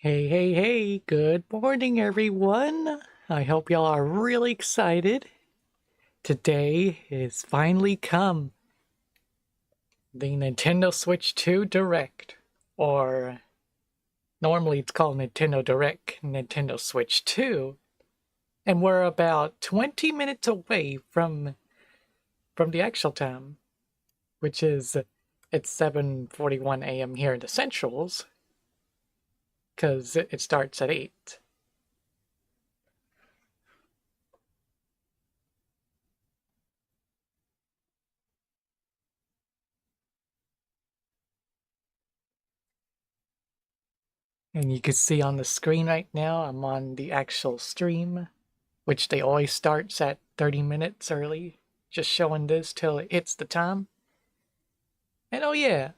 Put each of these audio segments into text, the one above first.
Hey, hey, hey, good morning, everyone. I hope y'all are really excited. Today is finally come the Nintendo Switch 2 Direct, or normally it's called Nintendo Direct Nintendo Switch 2, and we're about 20 minutes away from the actual time, which is it's 7:41 a.m. here in the Centrals, because it starts at 8. And you can see on the screen right now, I'm on the actual stream, which they always starts at 30 minutes early, just showing this till it hits the time. And oh yeah,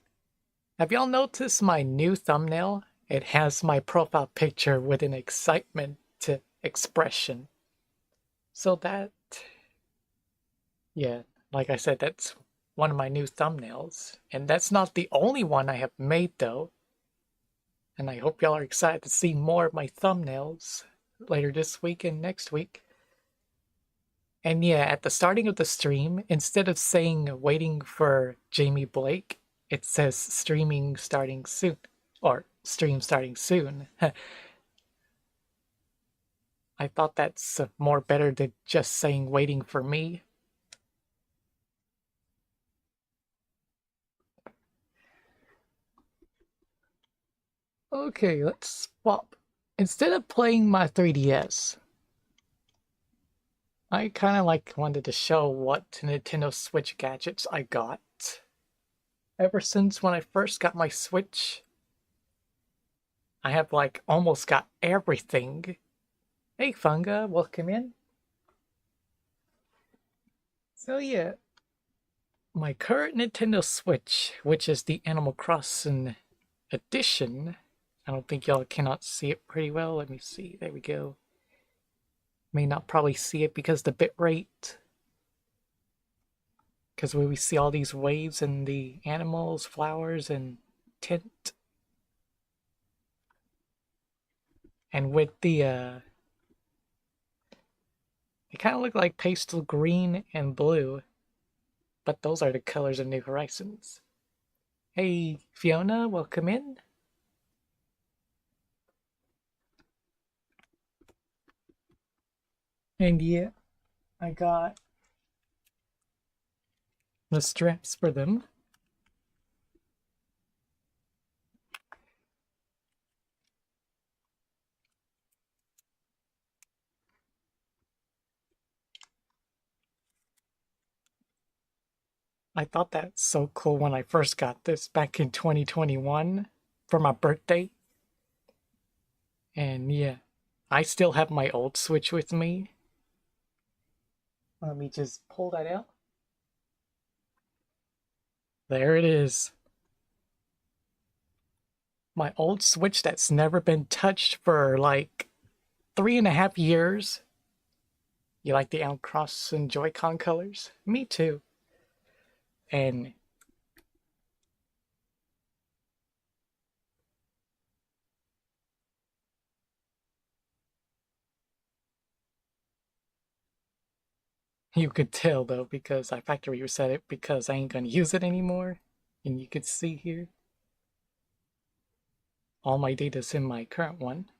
have y'all noticed my new thumbnail? It has my profile picture with an excitement expression. So that, yeah, like I said, that's one of my new thumbnails. And that's not the only one I have made though. And I hope y'all are excited to see more of my thumbnails later this week and next week. And yeah, at the starting of the stream, instead of saying waiting for Jamie Blake, it says streaming starting soon, or stream starting soon. I thought that's more better than just saying waiting for me. Okay, let's swap. Instead of playing my 3DS, I kind of wanted to show what Nintendo Switch gadgets I got. Ever since when I first got my Switch, I have almost got everything. Hey Funga, welcome in. So yeah, my current Nintendo Switch, which is the Animal Crossing edition. I don't think y'all cannot see it pretty well. Let me see. There we go. May not probably see it because the bitrate. Because we see all these waves and the animals, flowers, and tint. And with the they kind of look like pastel green and blue, but those are the colors of New Horizons. Hey Fiona, welcome in. And yeah, I got the straps for them. I thought that's so cool when I first got this back in 2021 for my birthday. And yeah, I still have my old Switch with me. Let me just pull that out. There it is. My old Switch that's never been touched for like 3.5 years. You like the Outcross and Joy-Con colors? Me too. And you could tell though because I factory reset it because I ain't gonna use it anymore. And you could see here all my data's in my current one.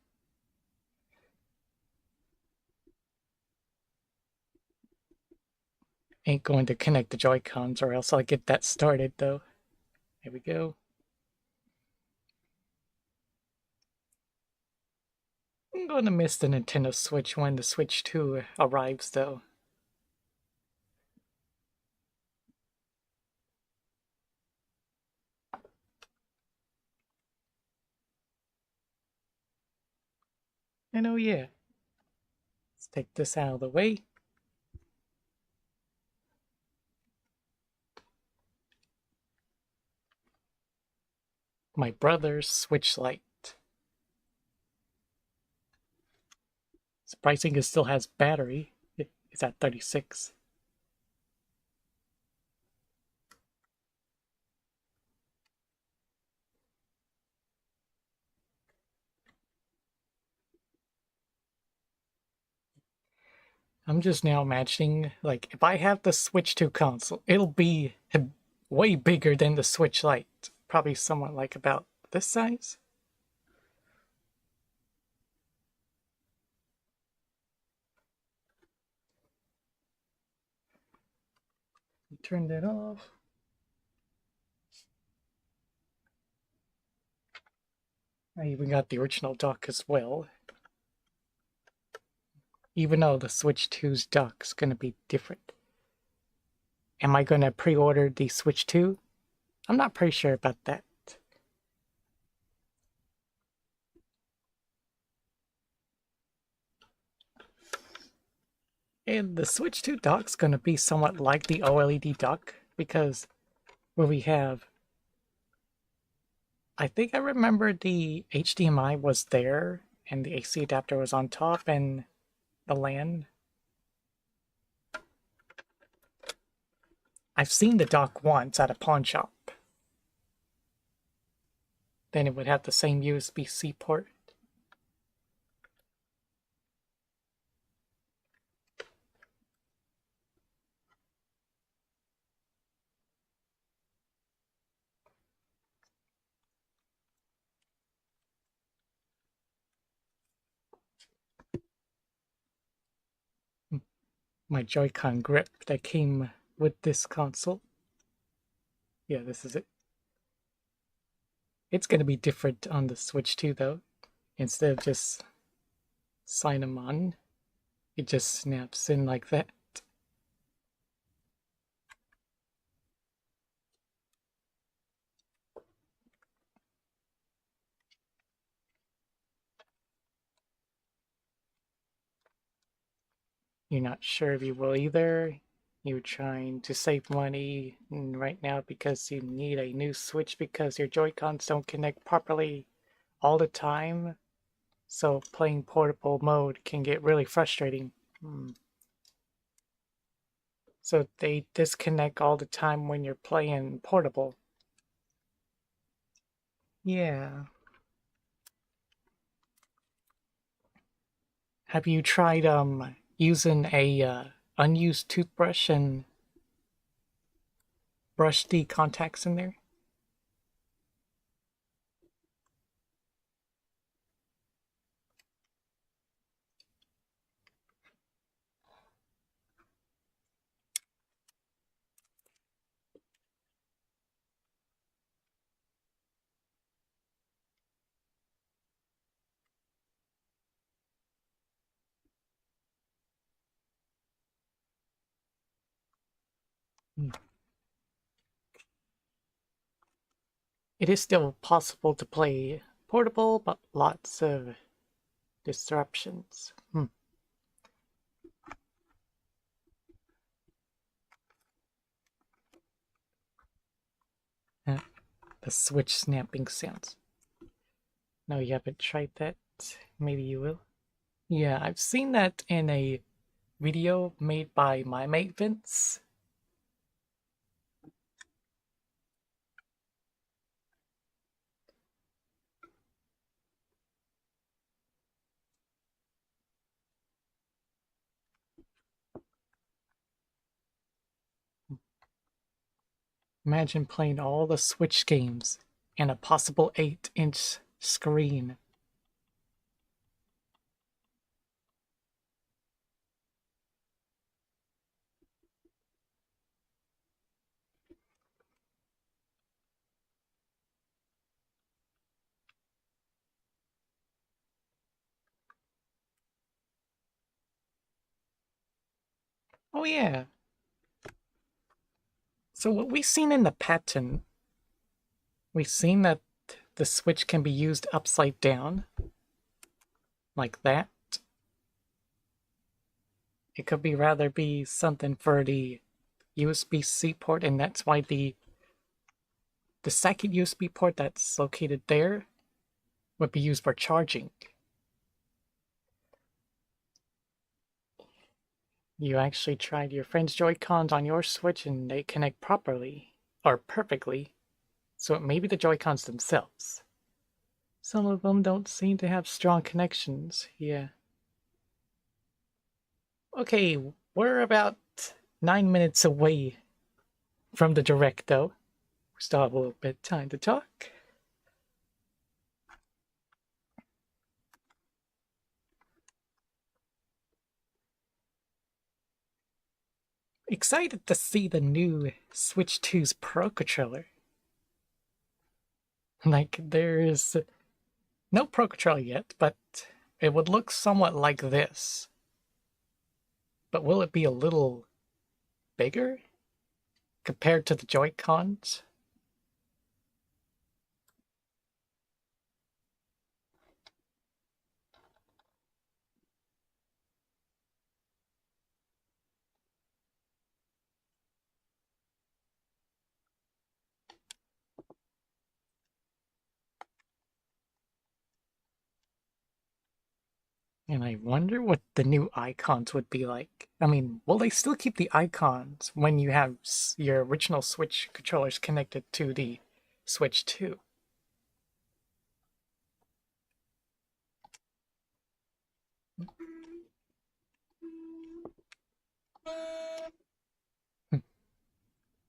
Ain't going to connect the Joy-Cons or else I'll get that started though. There we go. I'm going to miss the Nintendo Switch when the Switch 2 arrives though. And oh yeah, let's take this out of the way. My brother's Switch Lite. Surprising it still has battery. It's at 36. I'm just now imagining, like, if I have the Switch 2 console, it'll be way bigger than the Switch Lite. Probably somewhat like about this size. Turn that off. I even got the original dock as well. Even though the Switch 2's dock's gonna be different. Am I gonna pre-order the Switch 2? I'm not pretty sure about that. And the Switch 2 dock's gonna be somewhat like the OLED dock, because where we have, I think I remember the HDMI was there and the AC adapter was on top and the LAN. I've seen the dock once at a pawn shop. Then it would have the same USB-C port. My Joy-Con grip that came with this console. Yeah, this is it. It's going to be different on the Switch 2 though. Instead of just sign them on, it just snaps in like that. You're not sure if you will either. You're trying to save money right now because you need a new Switch because your Joy-Cons don't connect properly all the time. So playing portable mode can get really frustrating. So they disconnect all the time when you're playing portable. Yeah. Have you tried using a unused toothbrush and brush the contacts in there? It is still possible to play portable, but lots of disruptions. The Switch snapping sounds. No, you haven't tried that. Maybe you will. Yeah, I've seen that in a video made by my mate Vince. Imagine playing all the Switch games and a possible 8-inch screen. Oh yeah. So what we've seen in the patent, we've seen that the Switch can be used upside down, like that. It could be rather be something for the USB-C port, and that's why the second USB port that's located there would be used for charging. You actually tried your friend's Joy-Cons on your Switch and they connect properly, or perfectly, so it may be the Joy-Cons themselves. Some of them don't seem to have strong connections, yeah. Okay, we're about 9 minutes away from the direct, though. We still have a little bit of time to talk. Excited to see the new Switch 2's Pro Controller. Like, there's no Pro Controller yet, but it would look somewhat like this. But will it be a little bigger compared to the Joy-Cons? And I wonder what the new icons would be like. I mean, will they still keep the icons when you have your original Switch controllers connected to the Switch 2?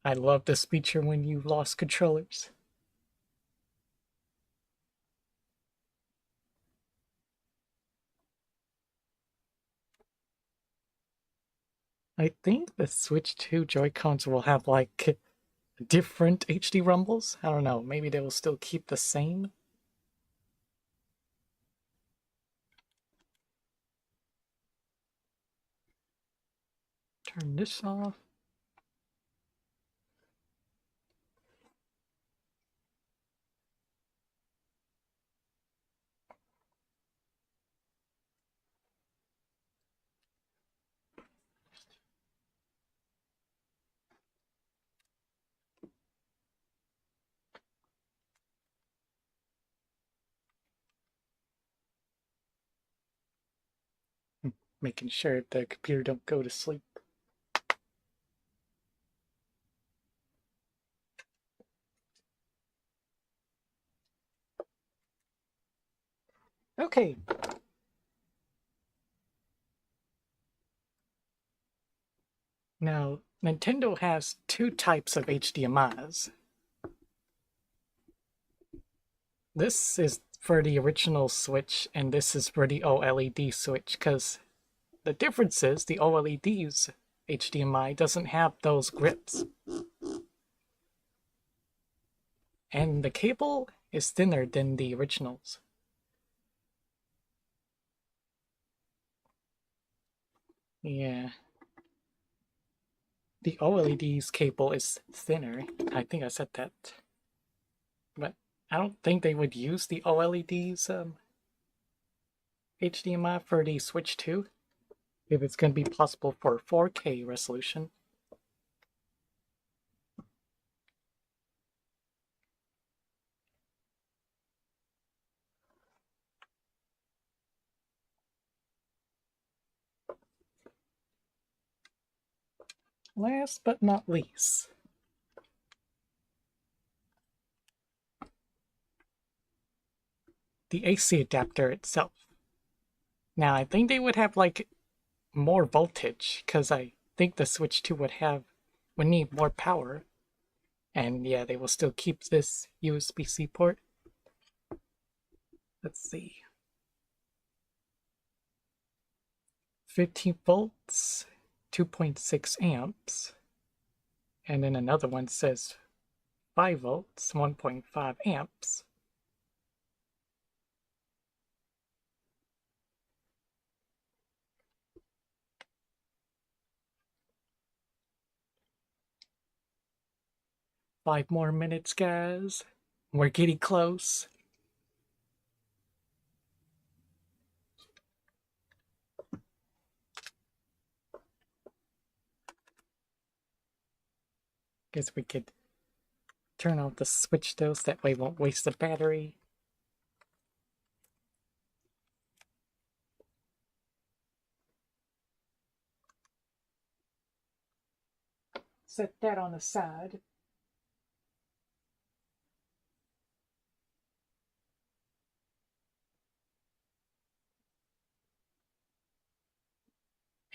I love this feature when you lost controllers. I think the Switch 2 Joy-Cons will have like different HD rumbles. I don't know, maybe they will still keep the same. Turn this off. Making sure the computer don't go to sleep. Okay. Now, Nintendo has two types of HDMIs. This is for the original Switch, and this is for the OLED Switch, because the difference is the OLED's HDMI doesn't have those grips. And the cable is thinner than the originals. Yeah. The OLED's cable is thinner. I think I said that. But I don't think they would use the OLED's HDMI for the Switch 2 if it's going to be possible for 4K resolution. Last but not least, the AC adapter itself. Now, I think they would have like more voltage because I think the Switch 2 would need more power. And yeah, they will still keep this USB-C port. Let's see. 15 volts, 2.6 amps. And then another one says 5 volts, 1.5 amps. Five more minutes, guys. We're getting close. Guess we could turn off the switch though, so that way it won't waste the battery. Set that on the side.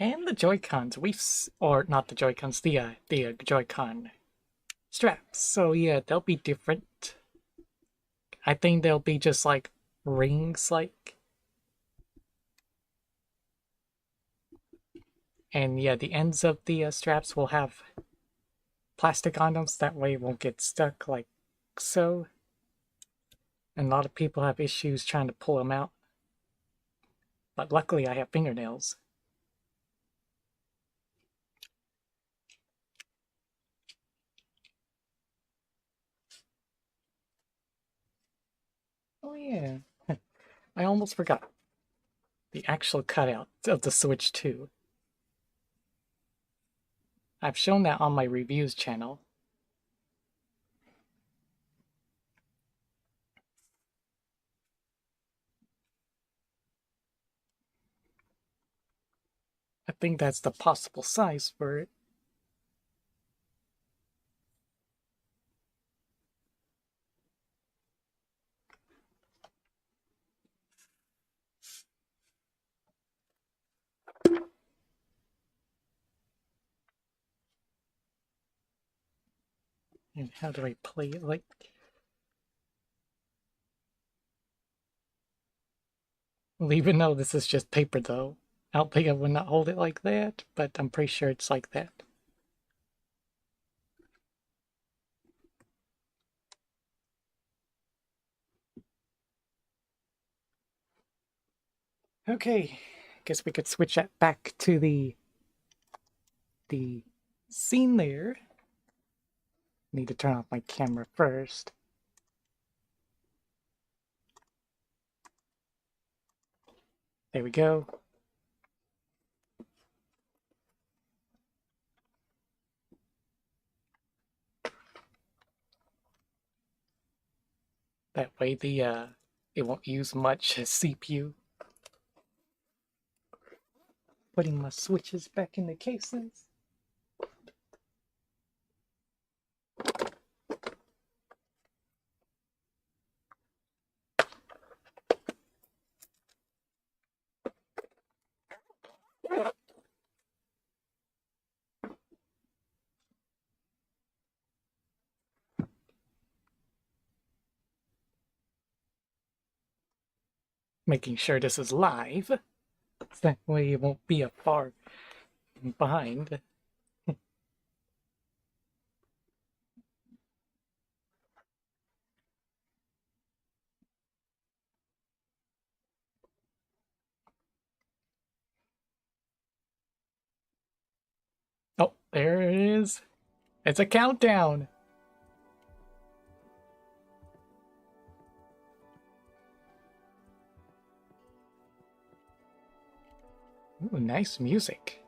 And the Joy-Cons, or not the Joy-Cons, the Joy-Con straps. So yeah, they'll be different. I think they'll be just like rings, like. And yeah, the ends of the straps will have plastic on them, so that way it won't get stuck like so. And a lot of people have issues trying to pull them out. But luckily I have fingernails. Oh yeah, I almost forgot. The actual cutout of the Switch 2. I've shown that on my reviews channel. I think that's the possible size for it. And how do I play it? Like, well, even though this is just paper though, I don't think I would not hold it like that, but I'm pretty sure it's like that. Okay, guess we could switch that back to the scene there. Need to turn off my camera first. There we go. That way it won't use much CPU. Putting my switches back in the cases. Making sure this is live. So that way it won't be a far behind. Oh, there it is. It's a countdown. Ooh, nice music.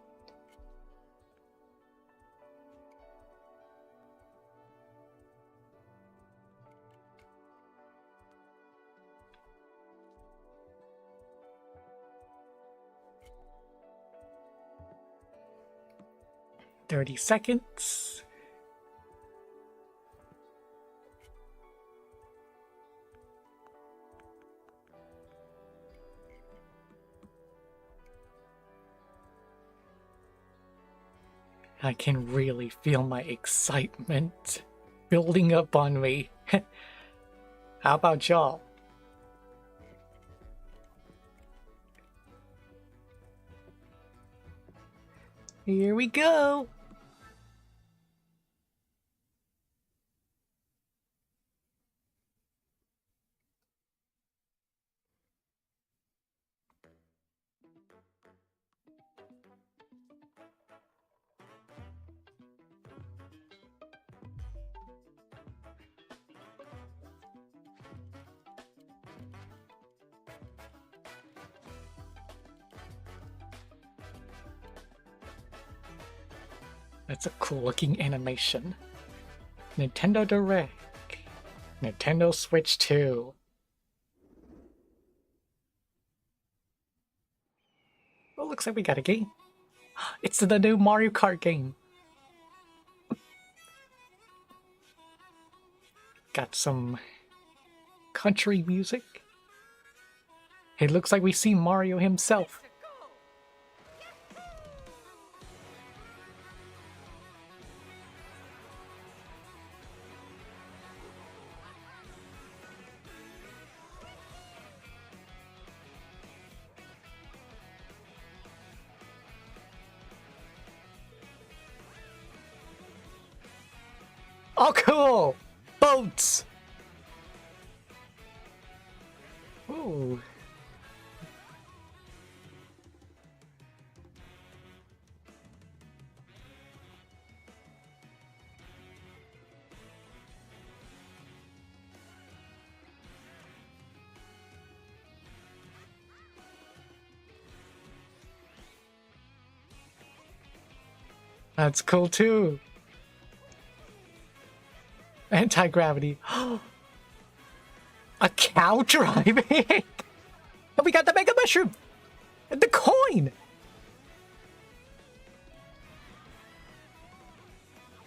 $30. I can really feel my excitement building up on me. How about y'all? Here we go. That's a cool looking animation. Nintendo Direct. Nintendo Switch 2. Well, looks like we got a game. It's the new Mario Kart game. Got some country music. It looks like we see Mario himself. Oh, cool! Boats! Ooh. That's cool too. Anti-gravity. A cow driving? And we got the mega mushroom! And the coin!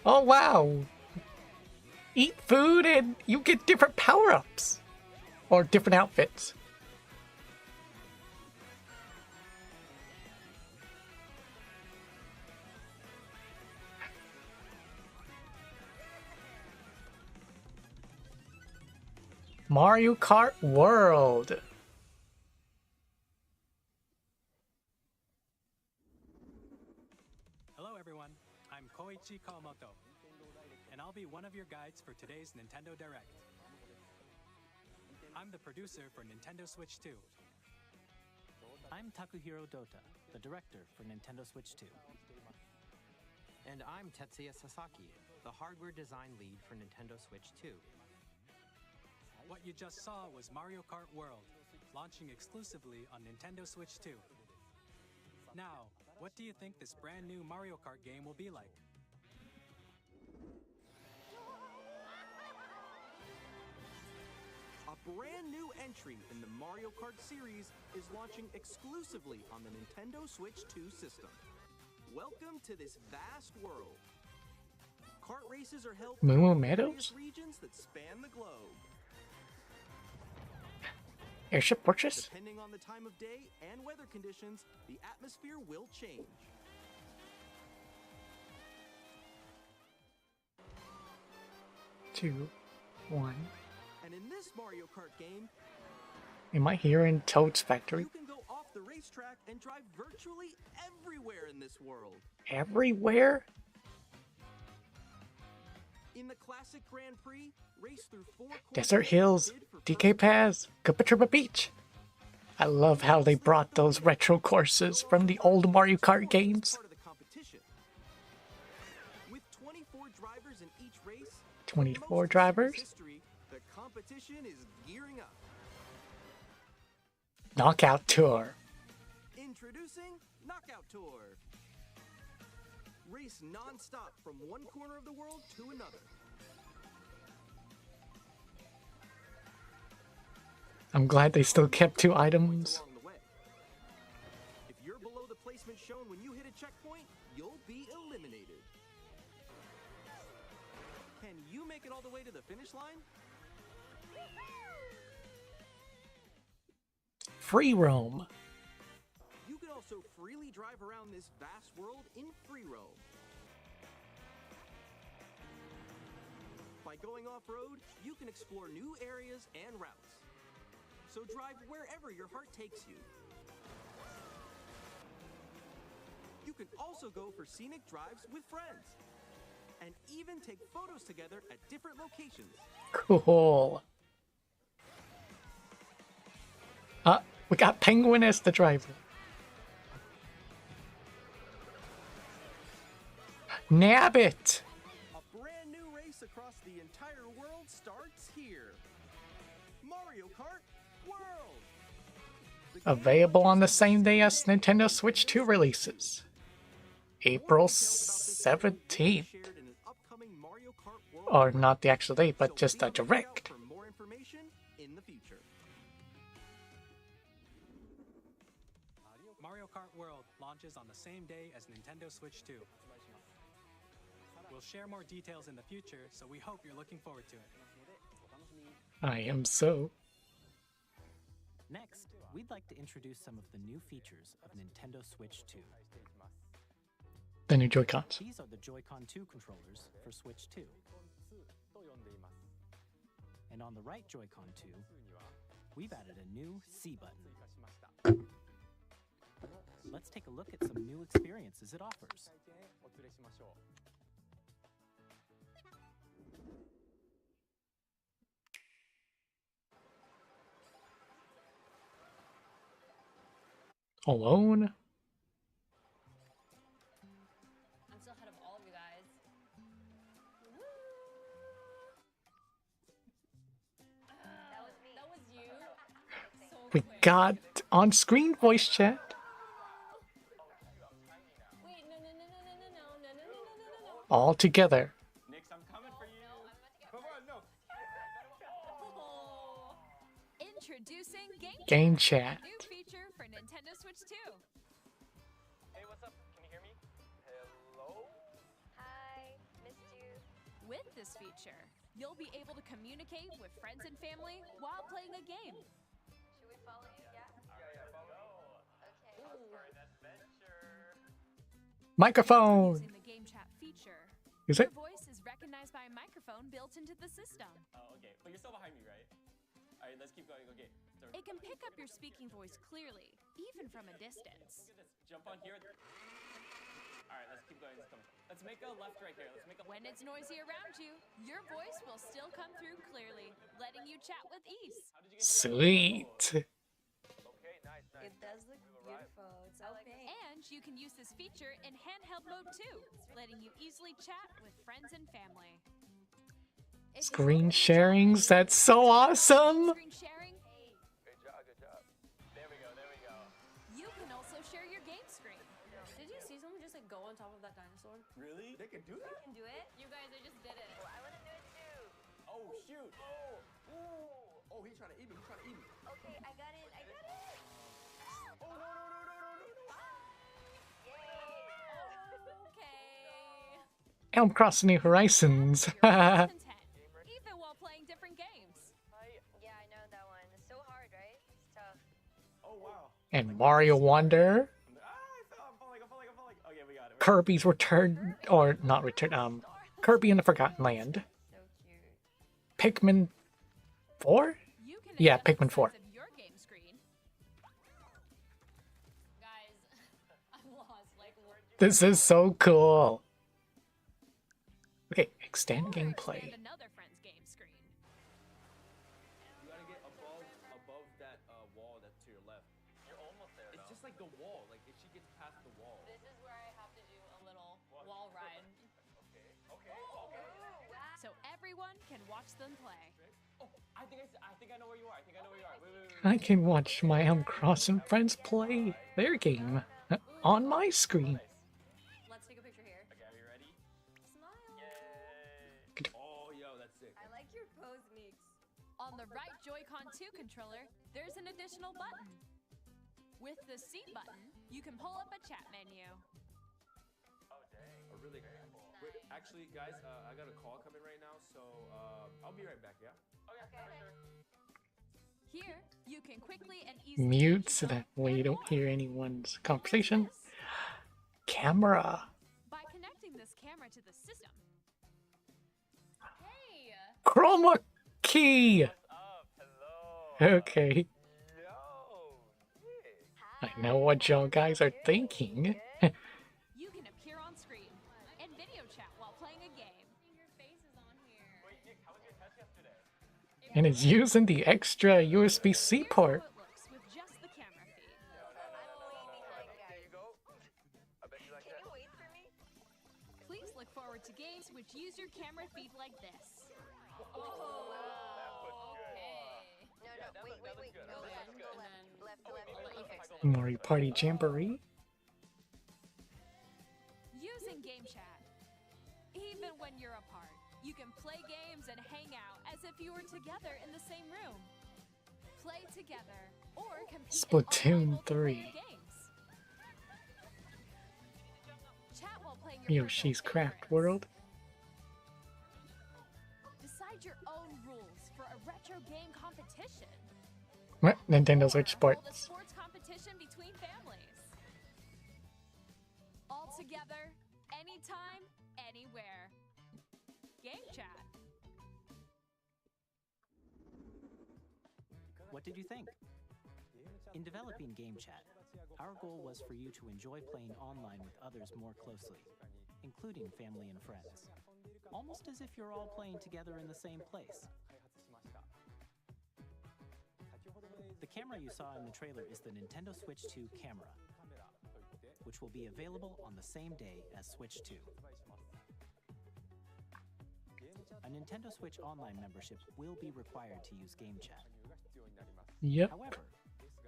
Oh wow! Eat food and you get different power-ups. Or different outfits. Mario Kart World. Hello everyone, I'm Koichi Kawamoto, and I'll be one of your guides for today's Nintendo Direct. I'm the producer for Nintendo Switch 2. I'm Takuhiro Dota, the director for Nintendo Switch 2. And I'm Tetsuya Sasaki, the hardware design lead for Nintendo Switch 2. What you just saw was Mario Kart World, launching exclusively on Nintendo Switch 2. Now, what do you think this brand new Mario Kart game will be like? A brand new entry in the Mario Kart series is launching exclusively on the Nintendo Switch 2 system. Welcome to this vast world. Kart races are held Moo in Meadows? various regions that span the globe. Airship Fortress? Depending on the time of day and weather conditions, the atmosphere will change. Two, one. And in this Mario Kart game, Am I here in Toad's factory? you can go off the racetrack and drive virtually everywhere in this world. Everywhere? In the classic Grand Prix, race through 4 courses Desert Hills, bid for DK first Pass, Cupatruma Beach. I love how they brought those retro courses from the old Mario Kart games. part of the competition. With 24 drivers in each race, 24 most drivers? history, the competition is gearing up. Knockout Tour. Introducing Knockout Tour. Race non-stop from one corner of the world to another. I'm glad they still kept 2 items. Along the way. If you're below the placement shown when you hit a checkpoint, you'll be eliminated. Can you make it all the way to the finish line? Free roam. You can also freely drive around this vast world in free roam. By going off-road, you can explore new areas and routes. So drive wherever your heart takes you. You can also go for scenic drives with friends. And even take photos together at different locations. Cool. We got Penguin as the driver. Nabbit! A brand new race across the entire world starts here. Mario Kart World! The game Available on the launches same day same as Nintendo Switch 2 releases. April More details about this game will be 17th. shared in an upcoming Mario Kart World Or event. not the actual date, but So just be a on the lookout direct. for more information in the future. Mario Kart World launches on the same day as Nintendo Switch 2. We'll share more details in the future, so we hope you're looking forward to it. I am so. Next, we'd like to introduce some of the new features of Nintendo Switch 2. The new Joy-Cons. These are the Joy-Con 2 controllers for Switch 2. And on the right Joy-Con 2, we've added a new C button. Let's take a look at some new experiences it offers. Alone? I'm still ahead of all of you guys. That was you. So We quick. got on-screen voice chat. Wait, no. All together. Nix, I'm coming for you. No, I'm about to get Come on, no. Oh. Introducing Game chat. new feature for Nintendo Switch 2. Hey, what's up? Can you hear me? Hello? Hi, missed you. With this feature, you'll be able to communicate with friends and family while playing a game. Should we follow you? Yeah? Yeah, follow. Okay. For an adventure. Microphone. Using the game chat feature, Is your it? voice is recognized by a microphone built into the system. Oh, okay. But you're still behind me, right? Alright, let's keep going. Okay. So, It can pick up your speaking voice clearly, even from a distance. look at this. Jump on here. Alright, let's keep going. Let's make a left right here. Let's make a When it's noisy around you, your voice will still come through clearly, letting you chat with ease. How did you get Sweet. Okay, nice. It does look beautiful. It's opaque. And you can use this feature in handheld mode too, letting you easily chat with friends and family. If you Screen want to sharings. That's so awesome. Screen sharing, Good job, good job. There we go, there we go. you can also share your game screen. Did you see someone just like go on top of that dinosaur? Really? They can do that? Can do it? You guys, I just did it. Oh, I want to do it too. Oh, shoot. Oh. Ooh. Oh, he's trying to eat me. He's trying to eat me. Okay, I got it. I got it. Oh, no. Yay. Okay. Elm Crossing New Horizons. Your heart's content, even while playing different games. Yeah, I know that one. It's so hard, right? It's tough. Oh, wow. And Mario Wonder. I'm falling. Okay, we got it. Kirby's Return, or not Return, Kirby in the Forgotten Land. So cute. Pikmin 4? You can Yeah, adjust the Pikmin 4. size of your game screen. Guys, I'm lost. Like, This is so cool. Okay, extend Or gameplay. expand another friend's game screen. You gotta get above that wall that's to your left. You're almost there. It's just like the wall. Like if she gets past the wall. this is where I have to do a little wall ride. Okay. So everyone can watch them play. Oh, I think I know where you are. Wait. I can watch my Elm Crossing friends play their game on my screen. Let's take a picture here. Okay, are you ready? Smile. Yay. Oh, yo, that's sick. I like your pose mix. On the right Joy-Con 2 controller, there's an additional button. With the C button, you can pull up a chat menu. Oh, really? Wait, actually, guys, I got a call coming right now, so I'll be right back, yeah? Okay. Here, you can quickly and easily Mute so control that way you and don't more. hear anyone's Or conversation. this. Camera. By connecting this camera to the system, Hey. Chroma key. Hello. Okay. Yo. I know what y'all guys are thinking. you can appear on screen and video chat while playing a game. Your face is on here. Wait, Nick, how was your test yesterday? And it's using the extra USB-C Here's port. how it looks with just the camera feed. I'm way behind, There you guys. go. I bet you like Can that. you wait for me? Please look forward to games which use your camera feed like this. No, wait. good. Go left, And go then left. Left. I'll let you fix it. Mario Party Jamboree. Using game chat. Even when you're apart, you can play games and hang out as if you were together in the same room. Play together or compete in Splatoon online multiplayer 3. games. Chat while playing your Yoshi's personal Craft favorites. World. Decide your own rules for a retro game competition. What? Nintendo Switch Or hold a Sports. sports competition between families. All together, anytime, anywhere. Game chat. What did you think? In developing Game Chat, our goal was for you to enjoy playing online with others more closely, including family and friends. Almost as if you're all playing together in the same place. The camera you saw in the trailer is the Nintendo Switch 2 camera, which will be available on the same day as Switch 2. A Nintendo Switch Online membership will be required to use Game Chat. Yep. However,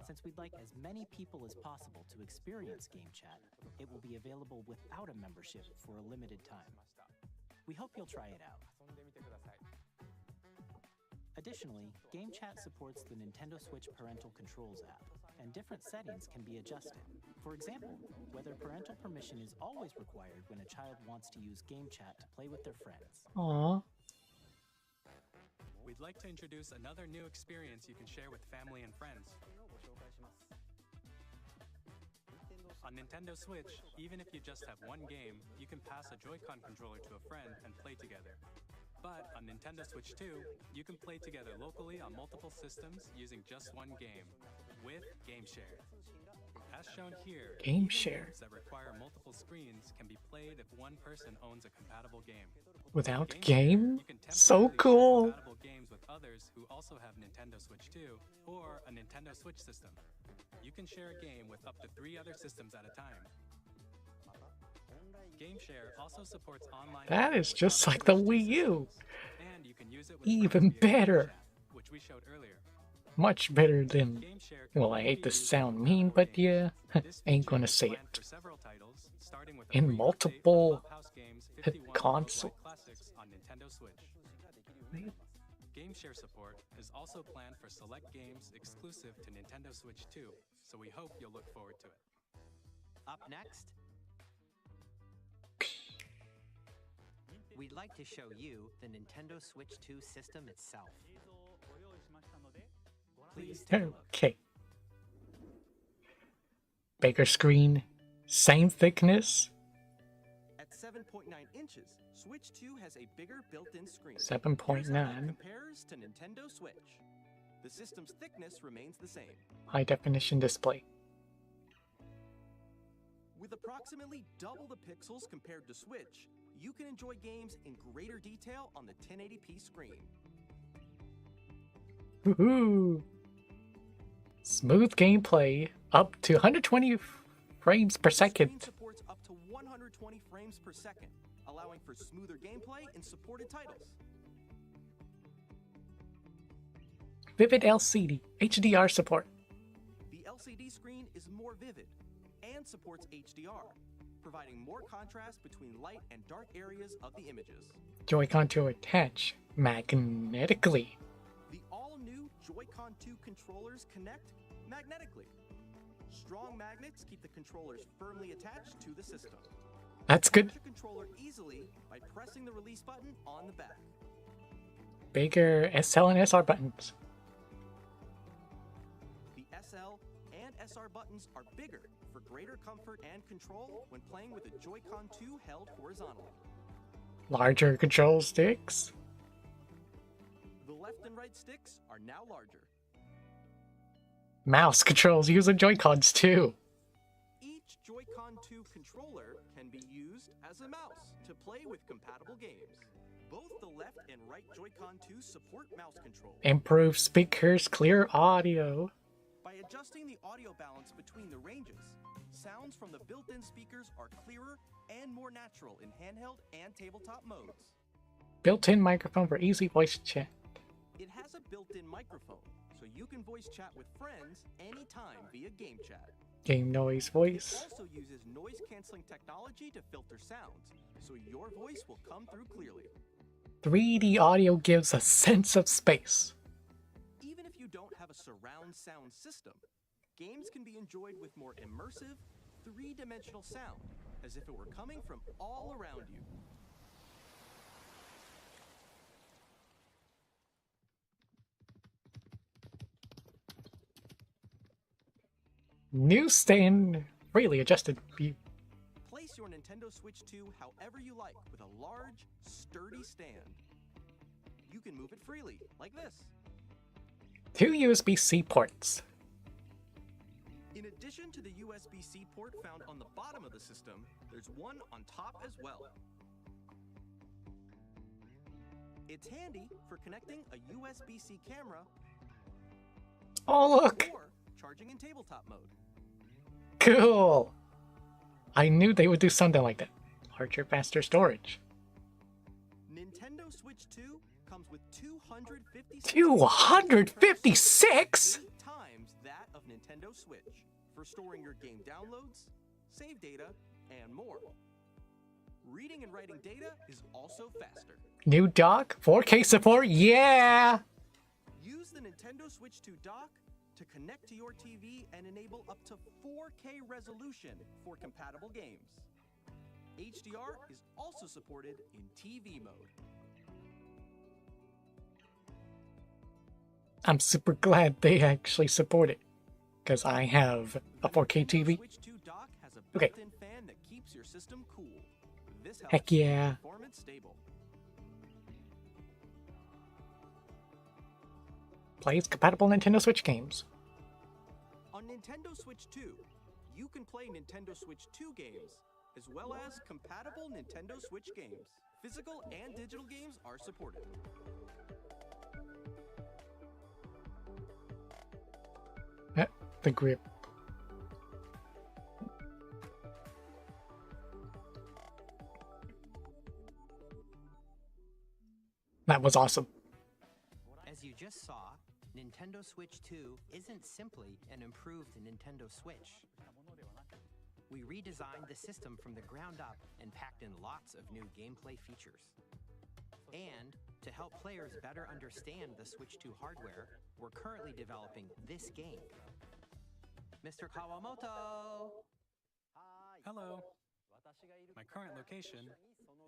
since we'd like as many people as possible to experience Game Chat, it will be available without a membership for a limited time. We hope you'll try it out. Additionally, Game Chat supports the Nintendo Switch Parental Controls app, and different settings can be adjusted. For example, whether parental permission is always required when a child wants to use Game Chat to play with their friends. Aw. We'd like to introduce another new experience you can share with family and friends. On Nintendo Switch, even if you just have one game, you can pass a Joy-Con controller to a friend and play together. But on Nintendo Switch 2, you can play together locally on multiple systems using just one game, with Game Share. As shown here, Game even Share. games that require multiple screens can be played if one person owns a compatible game. Without Game Share, game? you can So temporarily share cool. compatible games with others who also have Nintendo Switch 2 or a Nintendo Switch system. You can share a game with up to 3 other systems at a time. Game Share also supports online. That play is with just other like the Switch 2 Wii U. systems, and you can use it with Even friends via Game better. Chat, which we showed earlier. Much better than. Game Share can Well, I only hate be to used with sound mean, compatible but games. yeah, This ain't feature gonna is say planned it. for several titles, starting with a In free update multiple of Clubhouse Games 51 console. Worldwide Classics on Nintendo Switch. Game Share support is also planned for select games exclusive to Nintendo Switch 2, so we hope you'll look forward to it. Up next, we'd like to show you the Nintendo Switch 2 system itself. Please take a look. Okay. Bigger screen, same thickness, At 7.9 inches, Switch 2 has a bigger built-in screen. 7.9. Here's how it compares to Nintendo Switch. The system's thickness remains the same. high definition display. With approximately double the pixels compared to Switch, you can enjoy games in greater detail on the 1080p screen. Woohoo! Smooth gameplay, up to 120 frames per The screen second. supports up to 120 frames per second, allowing for smoother gameplay in supported titles. Vivid LCD, HDR support. The LCD screen is more vivid and supports HDR, providing more contrast between light and dark areas of the images. Joy-Con to attach magnetically. The all-new Joy-Con 2 controllers connect magnetically. Strong magnets keep the controllers firmly attached to the system. That's good. Attach a controller easily by pressing the release button on the back. Bigger SL and SR buttons. The SL and SR buttons are bigger for greater comfort and control when playing with a Joy-Con 2 held horizontally. Larger control sticks. The left and right sticks are now larger. Mouse controls using Joy-Cons too. Each Joy-Con 2 controller can be used as a mouse to play with compatible games. Both the left and right Joy-Con 2 support mouse control. Improved speakers, clear audio. By adjusting the audio balance between the ranges, sounds from the built-in speakers are clearer and more natural in handheld and tabletop modes. Built-in microphone for easy voice chat. It has a built-in microphone, so you can voice chat with friends anytime via Game Chat. Game noise It voice. also uses noise-canceling technology to filter sounds, so your voice will come through clearly. 3D audio gives a sense of space. Even if you don't have a surround sound system, games can be enjoyed with more immersive, three-dimensional sound, as if it were coming from all around you. New stand, freely adjusted view. Place your Nintendo Switch 2 however you like with a large, sturdy stand. You can move it freely, like this. 2 USB-C ports. In addition to the USB-C port found on the bottom of the system, there's one on top as well. It's handy for connecting a USB-C camera Oh look! or charging in tabletop mode. Cool. I knew they would do something like that. Larger, faster storage. Nintendo Switch 2 comes with 256 256? 8 times that of Nintendo Switch for storing your game downloads, save data, and more. Reading and writing data is also faster. New dock, 4K support, yeah! Use the Nintendo Switch 2 dock to connect to your TV and enable up to 4K resolution for compatible games. HDR is also supported in TV mode. I'm super glad they actually support it, because I have a 4K TV. Switch 2 dock has a Okay. built-in fan that keeps your system cool. This helps Heck yeah. keep performance stable. Plays compatible Nintendo Switch games. On Nintendo Switch 2, you can play Nintendo Switch 2 games, as well as compatible Nintendo Switch games. Physical and digital games are supported. The grip. That was awesome. As you just saw, Nintendo Switch 2 isn't simply an improved Nintendo Switch. We redesigned the system from the ground up and packed in lots of new gameplay features. And to help players better understand the Switch 2 hardware, we're currently developing this game. Mr. Kawamoto! Hello. My current location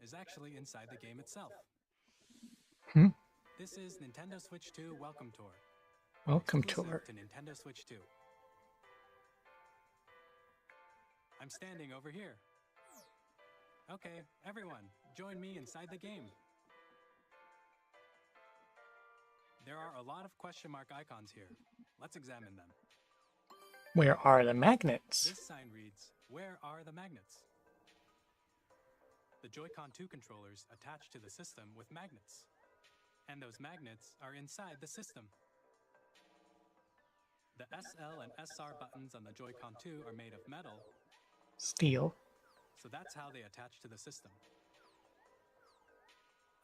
is actually inside the game itself. This is Nintendo Switch 2 Welcome Tour. Welcome Exclusive tour. to Nintendo Switch 2. I'm standing over here. Okay, everyone, join me inside the game. There are a lot of question mark icons here. Let's examine them. Where are the magnets? This sign reads, "Where are the magnets?" The Joy-Con 2 controllers attach to the system with magnets. And those magnets are inside the system. The SL and SR buttons on the Joy-Con 2 are made of metal, Steel. so that's how they attach to the system.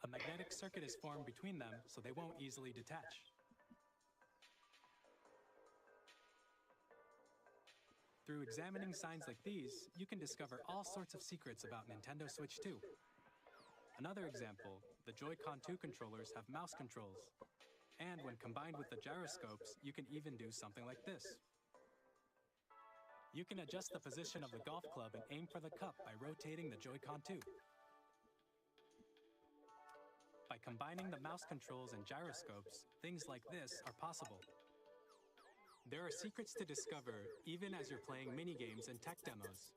A magnetic circuit is formed between them, so they won't easily detach. Through examining signs like these, you can discover all sorts of secrets about Nintendo Switch 2. Another example, the Joy-Con 2 controllers have mouse controls. And when combined with the gyroscopes, you can even do something like this. You can adjust the position of the golf club and aim for the cup by rotating the Joy-Con 2. By combining the mouse controls and gyroscopes, things like this are possible. There are secrets to discover even as you're playing mini-games and tech demos.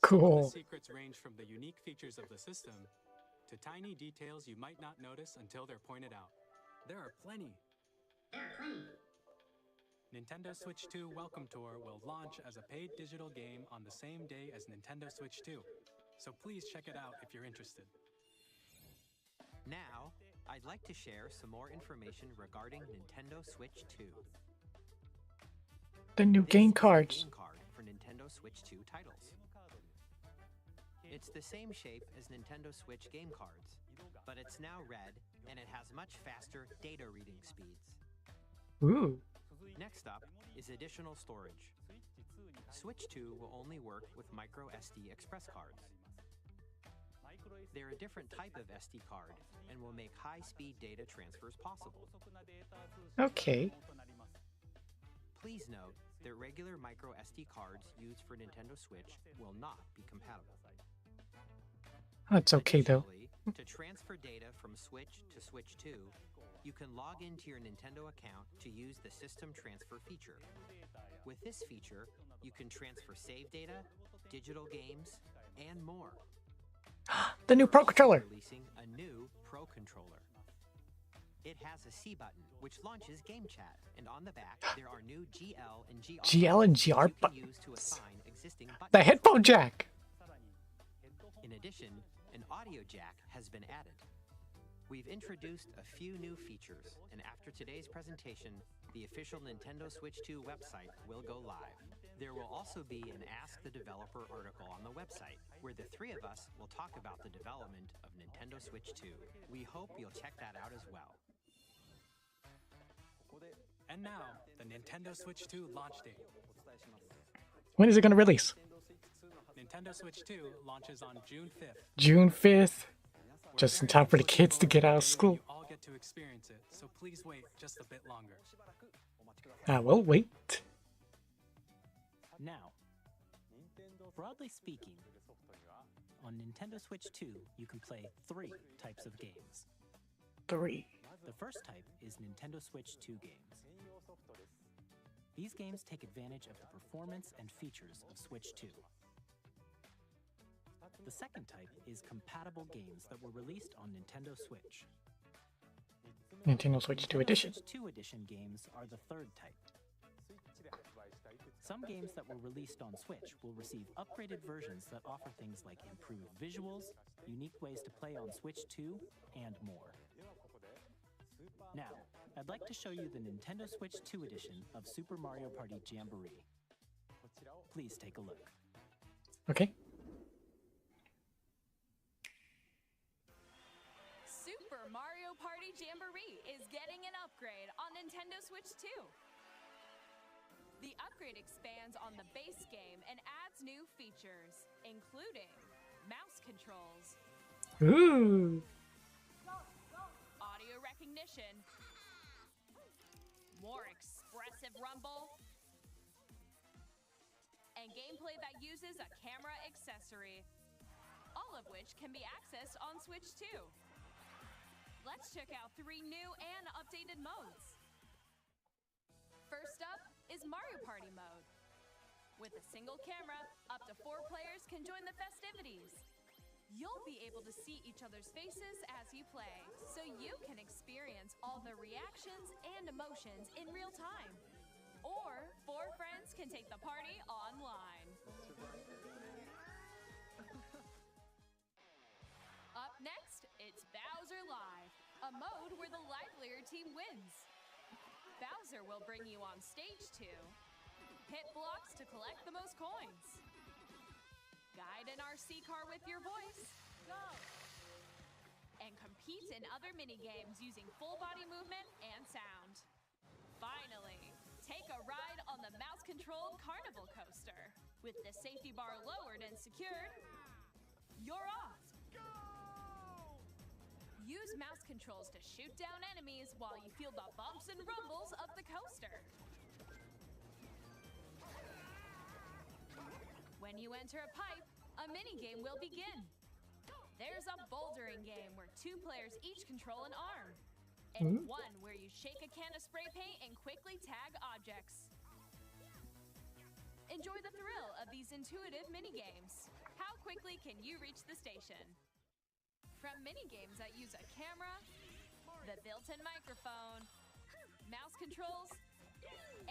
Some of Cool. the secrets range from the unique features of the system to tiny details you might not notice until they're pointed out. There are plenty. Nintendo Switch 2 Welcome Tour will launch as a paid digital game on the same day as Nintendo Switch 2, so please check it out if you're interested. Now, I'd like to share some more information regarding Nintendo Switch 2. The new This game is a cards. game card for Nintendo Switch 2 titles. It's the same shape as Nintendo Switch game cards, but it's now red and it has much faster data reading speeds. Ooh. Next up is additional storage. Switch 2 will only work with micro SD express cards. They're a different type of SD card and will make high-speed data transfers possible. Okay. Please note that regular micro SD cards used for Nintendo Switch will not be compatible. That's okay though. Additionally, to transfer data from Switch to Switch 2, you can log into your Nintendo account to use the System Transfer feature. With this feature, you can transfer save data, digital games, and more. The new Pro Controller. Releasing a new Pro Controller. It has a C button, which launches Game Chat, and on the back there are new GL and GR GL and GR buttons you can buttons. use to assign existing buttons. The headphone jack. In addition, an audio jack has been added. We've introduced a few new features, and after today's presentation, the official Nintendo Switch 2 website will go live. There will also be an Ask the Developer article on the website, where the three of us will talk about the development of Nintendo Switch 2. We hope you'll check that out as well. And now, the Nintendo Switch 2 launch date. When is it going to release? Nintendo Switch 2 launches on June 5th. June 5th. We're Just in very time for the much kids to looking get out forward of to letting school. You all get to experience it, so please wait just a bit longer. We'll wait. Now, broadly speaking, on Nintendo Switch 2, you can play 3 types of games. 3. The first type is Nintendo Switch 2 games. These games take advantage of the performance and features of Switch 2. The second type is compatible games that were released on Nintendo Switch. Nintendo Switch 2 Edition. Switch 2 Edition games are the third type. Some games that were released on Switch will receive upgraded versions that offer things like improved visuals, unique ways to play on Switch 2, and more. Now, I'd like to show you the Nintendo Switch 2 edition of Super Mario Party Jamboree. Please take a look. Okay. Super Mario Party Jamboree is getting an upgrade on Nintendo Switch 2. The upgrade expands on the base game and adds new features, including mouse controls, Ooh. audio recognition, more expressive rumble, and gameplay that uses a camera accessory, all of which can be accessed on Switch 2. Let's check out 3 new and updated modes. First up is Mario Party mode. With a single camera, up to 4 players can join the festivities. You'll be able to see each other's faces as you play, so you can experience all the reactions and emotions in real time. Or 4 friends can take the party online. Up next, it's Bowser Live, a mode where the livelier team wins. Bowser will bring you on stage 2, hit blocks to collect the most coins, guide an RC car with your voice, go, and compete in other mini-games using full body movement and sound. Finally, take a ride on the mouse-controlled carnival coaster. With the safety bar lowered and secured, you're off. Use mouse controls to shoot down enemies while you feel the bumps and rumbles of the coaster. When you enter a pipe, a mini-game will begin. There's a bouldering game where 2 players each control an arm, and one where you shake a can of spray paint and quickly tag objects. Enjoy the thrill of these intuitive mini-games. How quickly can you reach the station? From mini-games that use a camera, the built-in microphone, mouse controls,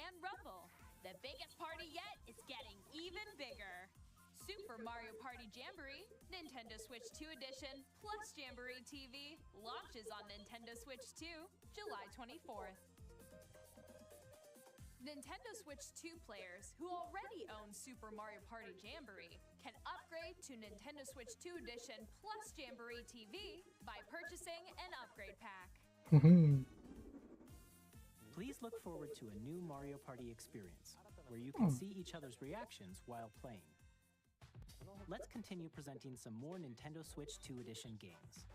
and rumble, the biggest party yet is getting even bigger. Super Mario Party Jamboree, Nintendo Switch 2 Edition, plus Jamboree TV, launches on Nintendo Switch 2, July 24th. Nintendo Switch 2 players who already own Super Mario Party Jamboree can upgrade to Nintendo Switch 2 Edition plus Jamboree TV by purchasing an upgrade pack. Please look forward to a new Mario Party experience, where you can see each other's reactions while playing. Let's continue presenting some more Nintendo Switch 2 Edition games.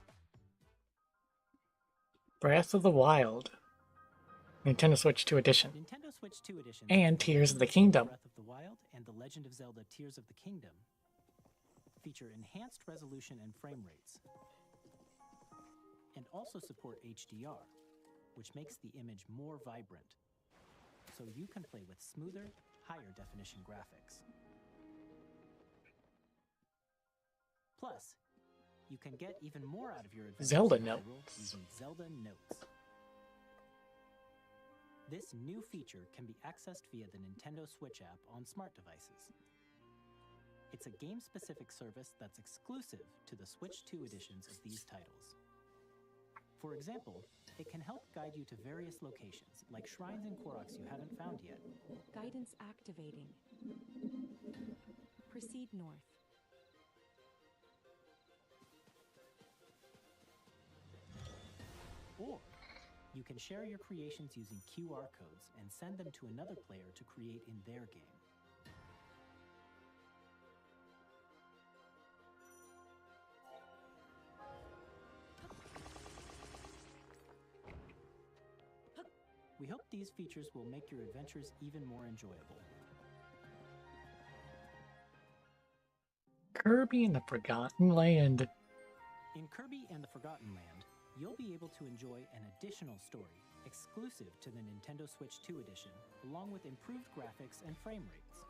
Breath of the Wild. Nintendo Switch 2 Edition. Nintendo Switch 2 Edition And Tears of the Kingdom. Breath of the Wild and The Legend of Zelda Tears of the Kingdom feature enhanced resolution and frame rates, and also support HDR, which makes the image more vibrant, so you can play with smoother, higher definition graphics. Plus, you can get even more out of your adventures Zelda in Hyrule Notes. using Zelda Notes. This new feature can be accessed via the Nintendo Switch app on smart devices. It's a game-specific service that's exclusive to the Switch 2 editions of these titles. For example, it can help guide you to various locations, like shrines and Koroks you haven't found yet. Guidance activating. Proceed north. Or you can share your creations using QR codes and send them to another player to create in their game. We hope these features will make your adventures even more enjoyable. Kirby and the Forgotten Land. In Kirby and the Forgotten Land, you'll be able to enjoy an additional story exclusive to the Nintendo Switch 2 edition, along with improved graphics and frame rates.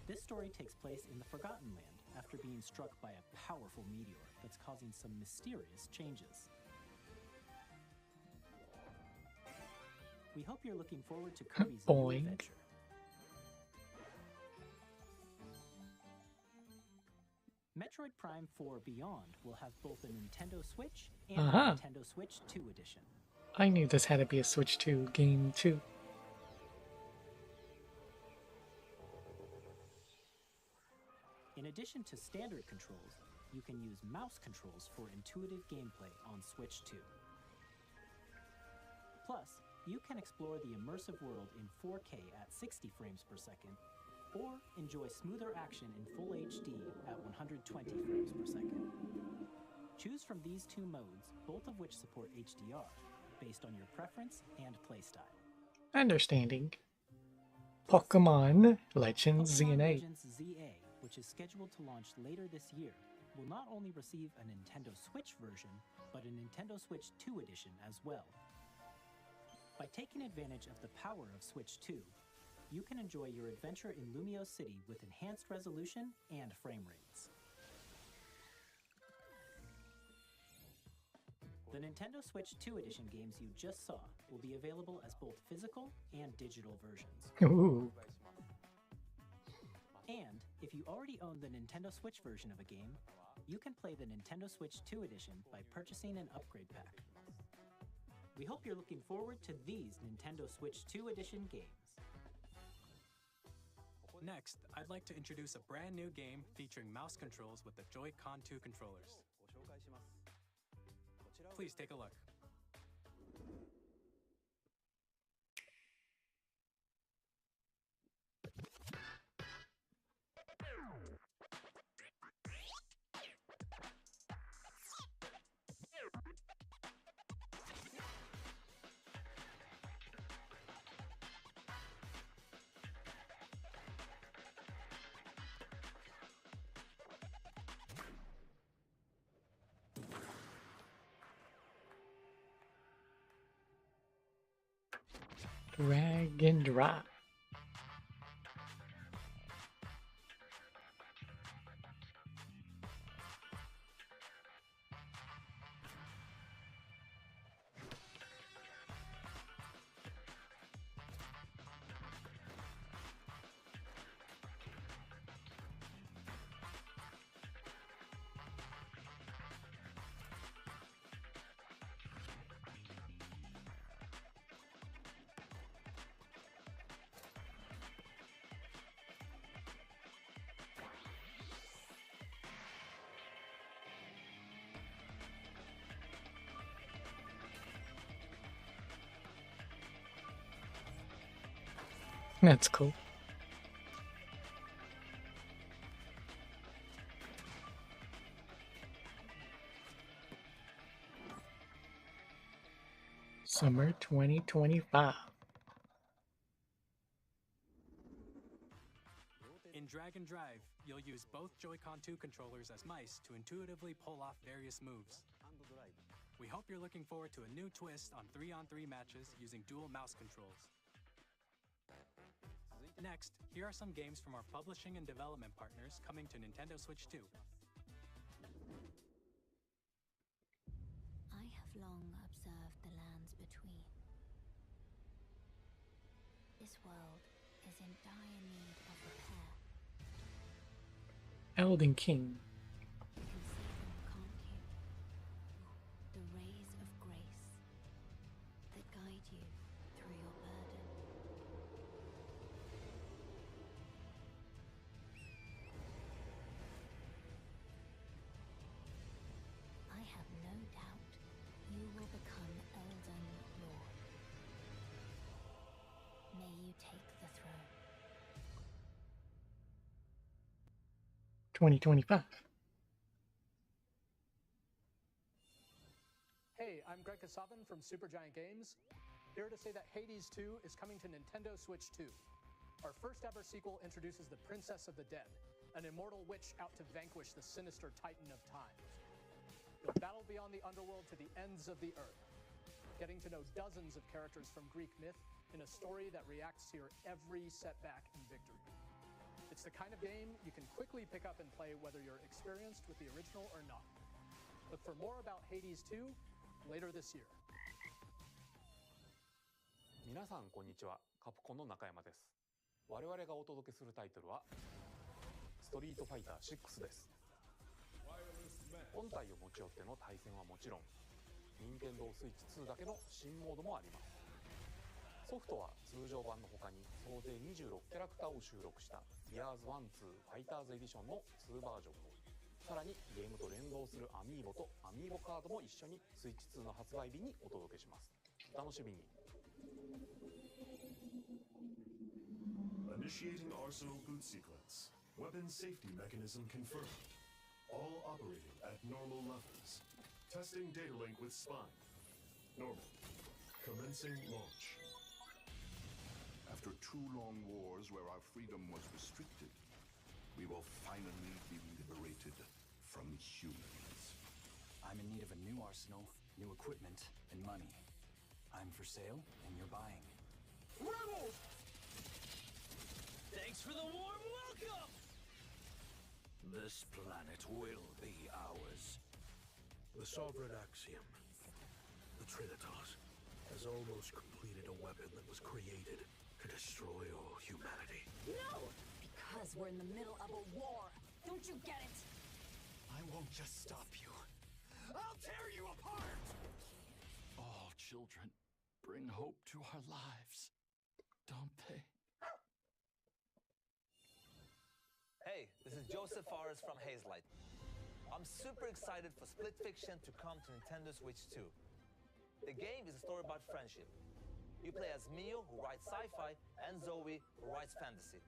This story takes place in the Forgotten Land after being struck by a powerful meteor that's causing some mysterious changes. We hope you're looking forward to Kirby's new Boing. adventure. Metroid Prime 4 Beyond will have both a Nintendo Switch and a Nintendo Switch 2 edition. I knew this had to be a Switch 2 game too. In addition to standard controls, you can use mouse controls for intuitive gameplay on Switch 2. Plus, you can explore the immersive world in 4K at 60 frames per second, or enjoy smoother action in Full HD at 120 frames per second. Choose from these two modes, both of which support HDR, based on your preference and playstyle. Understanding. Pokemon Legends Pokemon ZA. Legends ZA, which is scheduled to launch later this year, will not only receive a Nintendo Switch version, but a Nintendo Switch 2 edition as well. By taking advantage of the power of Switch 2, you can enjoy your adventure in Lumio City with enhanced resolution and frame rates. The Nintendo Switch 2 edition games you just saw will be available as both physical and digital versions. Ooh. And if you already own the Nintendo Switch version of a game, you can play the Nintendo Switch 2 edition by purchasing an upgrade pack. We hope you're looking forward to these Nintendo Switch 2 edition games. Next, I'd like to introduce a brand new game featuring mouse controls with the Joy-Con 2 controllers. Please take a look. Drag and drop. That's cool. Summer 2025. In Drag and Drive, you'll use both Joy-Con 2 controllers as mice to intuitively pull off various moves. We hope you're looking forward to a new twist on 3-on-3 matches using dual mouse controls. Next, here are some games from our publishing and development partners coming to Nintendo Switch 2. I have long observed the lands between. This world is in dire need of repair. Elden King. You can 2025. Hey, I'm Greg Kasavin from Supergiant Games, here to say that Hades 2 is coming to Nintendo Switch 2. Our first ever sequel introduces the Princess of the Dead, an immortal witch out to vanquish the sinister Titan of Time. You'll battle beyond the underworld to the ends of the earth, getting to know dozens of characters from Greek myth in a story that reacts to your every setback and victory. It's the kind of game you can quickly pick up and play whether you're experienced with the original or not. Look for more about Hades 2 later this year. 皆さんこんにちは、カプコンの中山です。我々がお届けするタイトルはストリートファイター6です。本体を持ち寄っての対戦はもちろん、任天堂スイッチ2だけの新モードもあります。ソフトは通常版の他に総勢26キャラクターを収録した Years 1-2 ファイターズエディションの2バージョンを、さらにゲームと連動するアミーボとアミーボカードも一緒にスイッチ2の発売日にお届けします。楽しみに。Initiating Arsenal boot sequence. Weapon safety mechanism confirmed. All operating at normal levels. Testing data link with spine. Normal. Commencing launch. After 2 long wars where our freedom was restricted, we will finally be liberated from humans. I'm in need of a new arsenal, new equipment, and money. I'm for sale, and you're buying. Rebels! Thanks for the warm welcome! This planet will be ours. The Sovereign Axiom, the Trinitas, has almost completed a weapon that was created to destroy all humanity. No! Because we're in the middle of a war. Don't you get it? I won't just stop you. I'll tear you apart! All children bring hope to our lives, don't they? Hey, this is Joseph Fares from Hazelight. I'm super excited for Split Fiction to come to Nintendo Switch 2. The game is a story about friendship. You play as Mio, who writes sci-fi, and Zoe, who writes fantasy.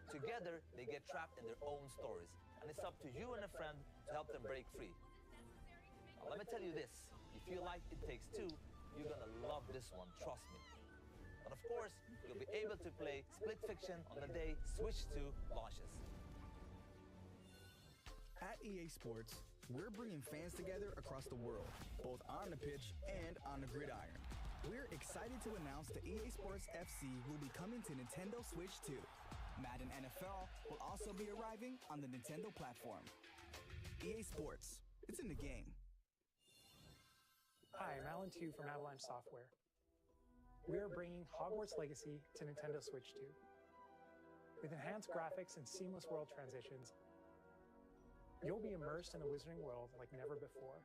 Together, they get trapped in their own stories, and it's up to you and a friend to help them break free. Now, let me tell you this, if you like It Takes Two, you're gonna love this one, trust me. And of course, you'll be able to play Split Fiction on the day Switch 2 launches. At EA Sports, we're bringing fans together across the world, both on the pitch and on the gridiron. We're excited to announce that EA Sports FC will be coming to Nintendo Switch 2. Madden NFL will also be arriving on the Nintendo platform. EA Sports, it's in the game. Hi, I'm Alan Tu from Avalanche Software. We are bringing Hogwarts Legacy to Nintendo Switch 2. With enhanced graphics and seamless world transitions, you'll be immersed in the wizarding world like never before.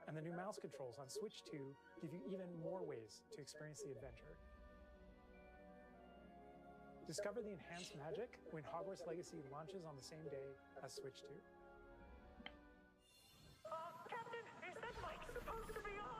And the new mouse controls on Switch 2 give you even more ways to experience the adventure. Discover the enhanced magic when Hogwarts Legacy launches on the same day as Switch 2. Captain, is that mic supposed to be on?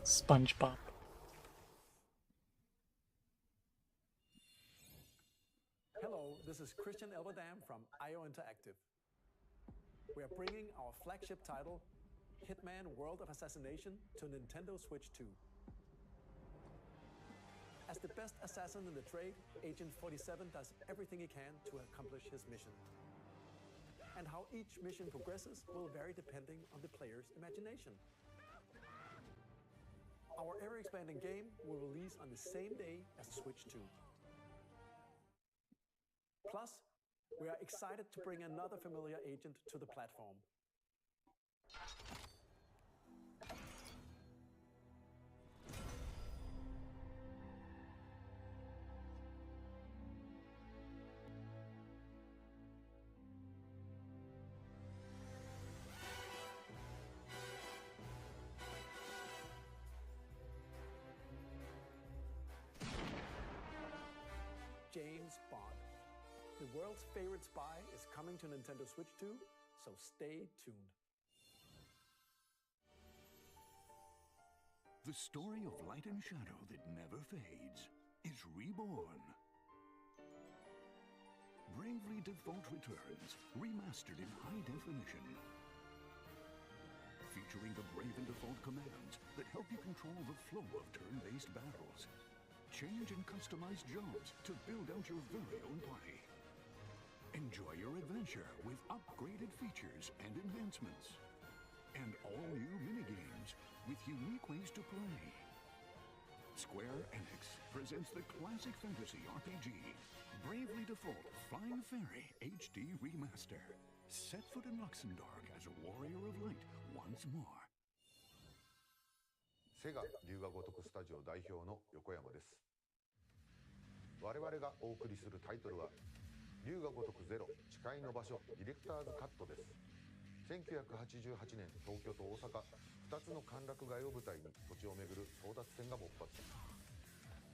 SpongeBob. Hello, this is Christian Elverdam from IO Interactive. We are bringing our flagship title, Hitman World of Assassination, to Nintendo Switch 2. As the best assassin in the trade, Agent 47 does everything he can to accomplish his mission. And how each mission progresses will vary depending on the player's imagination. Our ever-expanding game will release on the same day as Switch 2. Plus, we are excited to bring another familiar agent to the platform. James Bond. The world's favorite spy is coming to Nintendo Switch 2, so stay tuned. The story of light and shadow that never fades is reborn. Bravely Default returns, remastered in high definition. Featuring the Brave and Default commands that help you control the flow of turn-based battles. Change and customize jobs to build out your very own party. Enjoy your adventure with upgraded features and enhancements. And all new minigames with unique ways to play. Square Enix presents the classic fantasy RPG, Bravely Default Flying Fairy HD Remaster. Set foot in Luxembourg as a warrior of light once more. セガ龍が如くスタジオ代表の横山です。我々がお送りするタイトルは龍が如くゼロ誓いの場所ディレクターズカットです。1988年東京と大阪2つの歓楽街を舞台に土地を巡る争奪戦が勃発。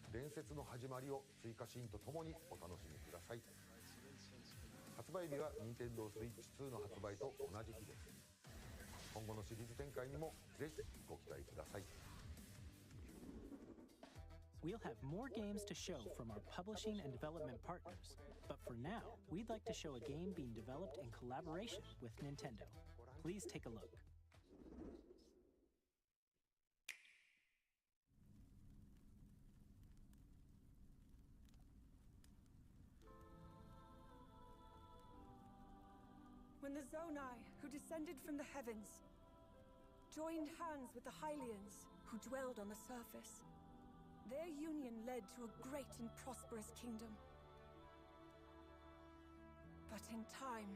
伝説の始まりを追加シーンとともにお楽しみください。発売日は Nintendo Switch 2の発売と同じ日です。今後のシリーズ展開にもぜひご期待ください。We'll have more games to show from our publishing and development partners, but for now, we'd like to show a game being developed in collaboration with Nintendo. Please take a look. When the Zonai, who descended from the heavens, joined hands with the Hylians, who dwelled on the surface, their union led to a great and prosperous kingdom. But in time,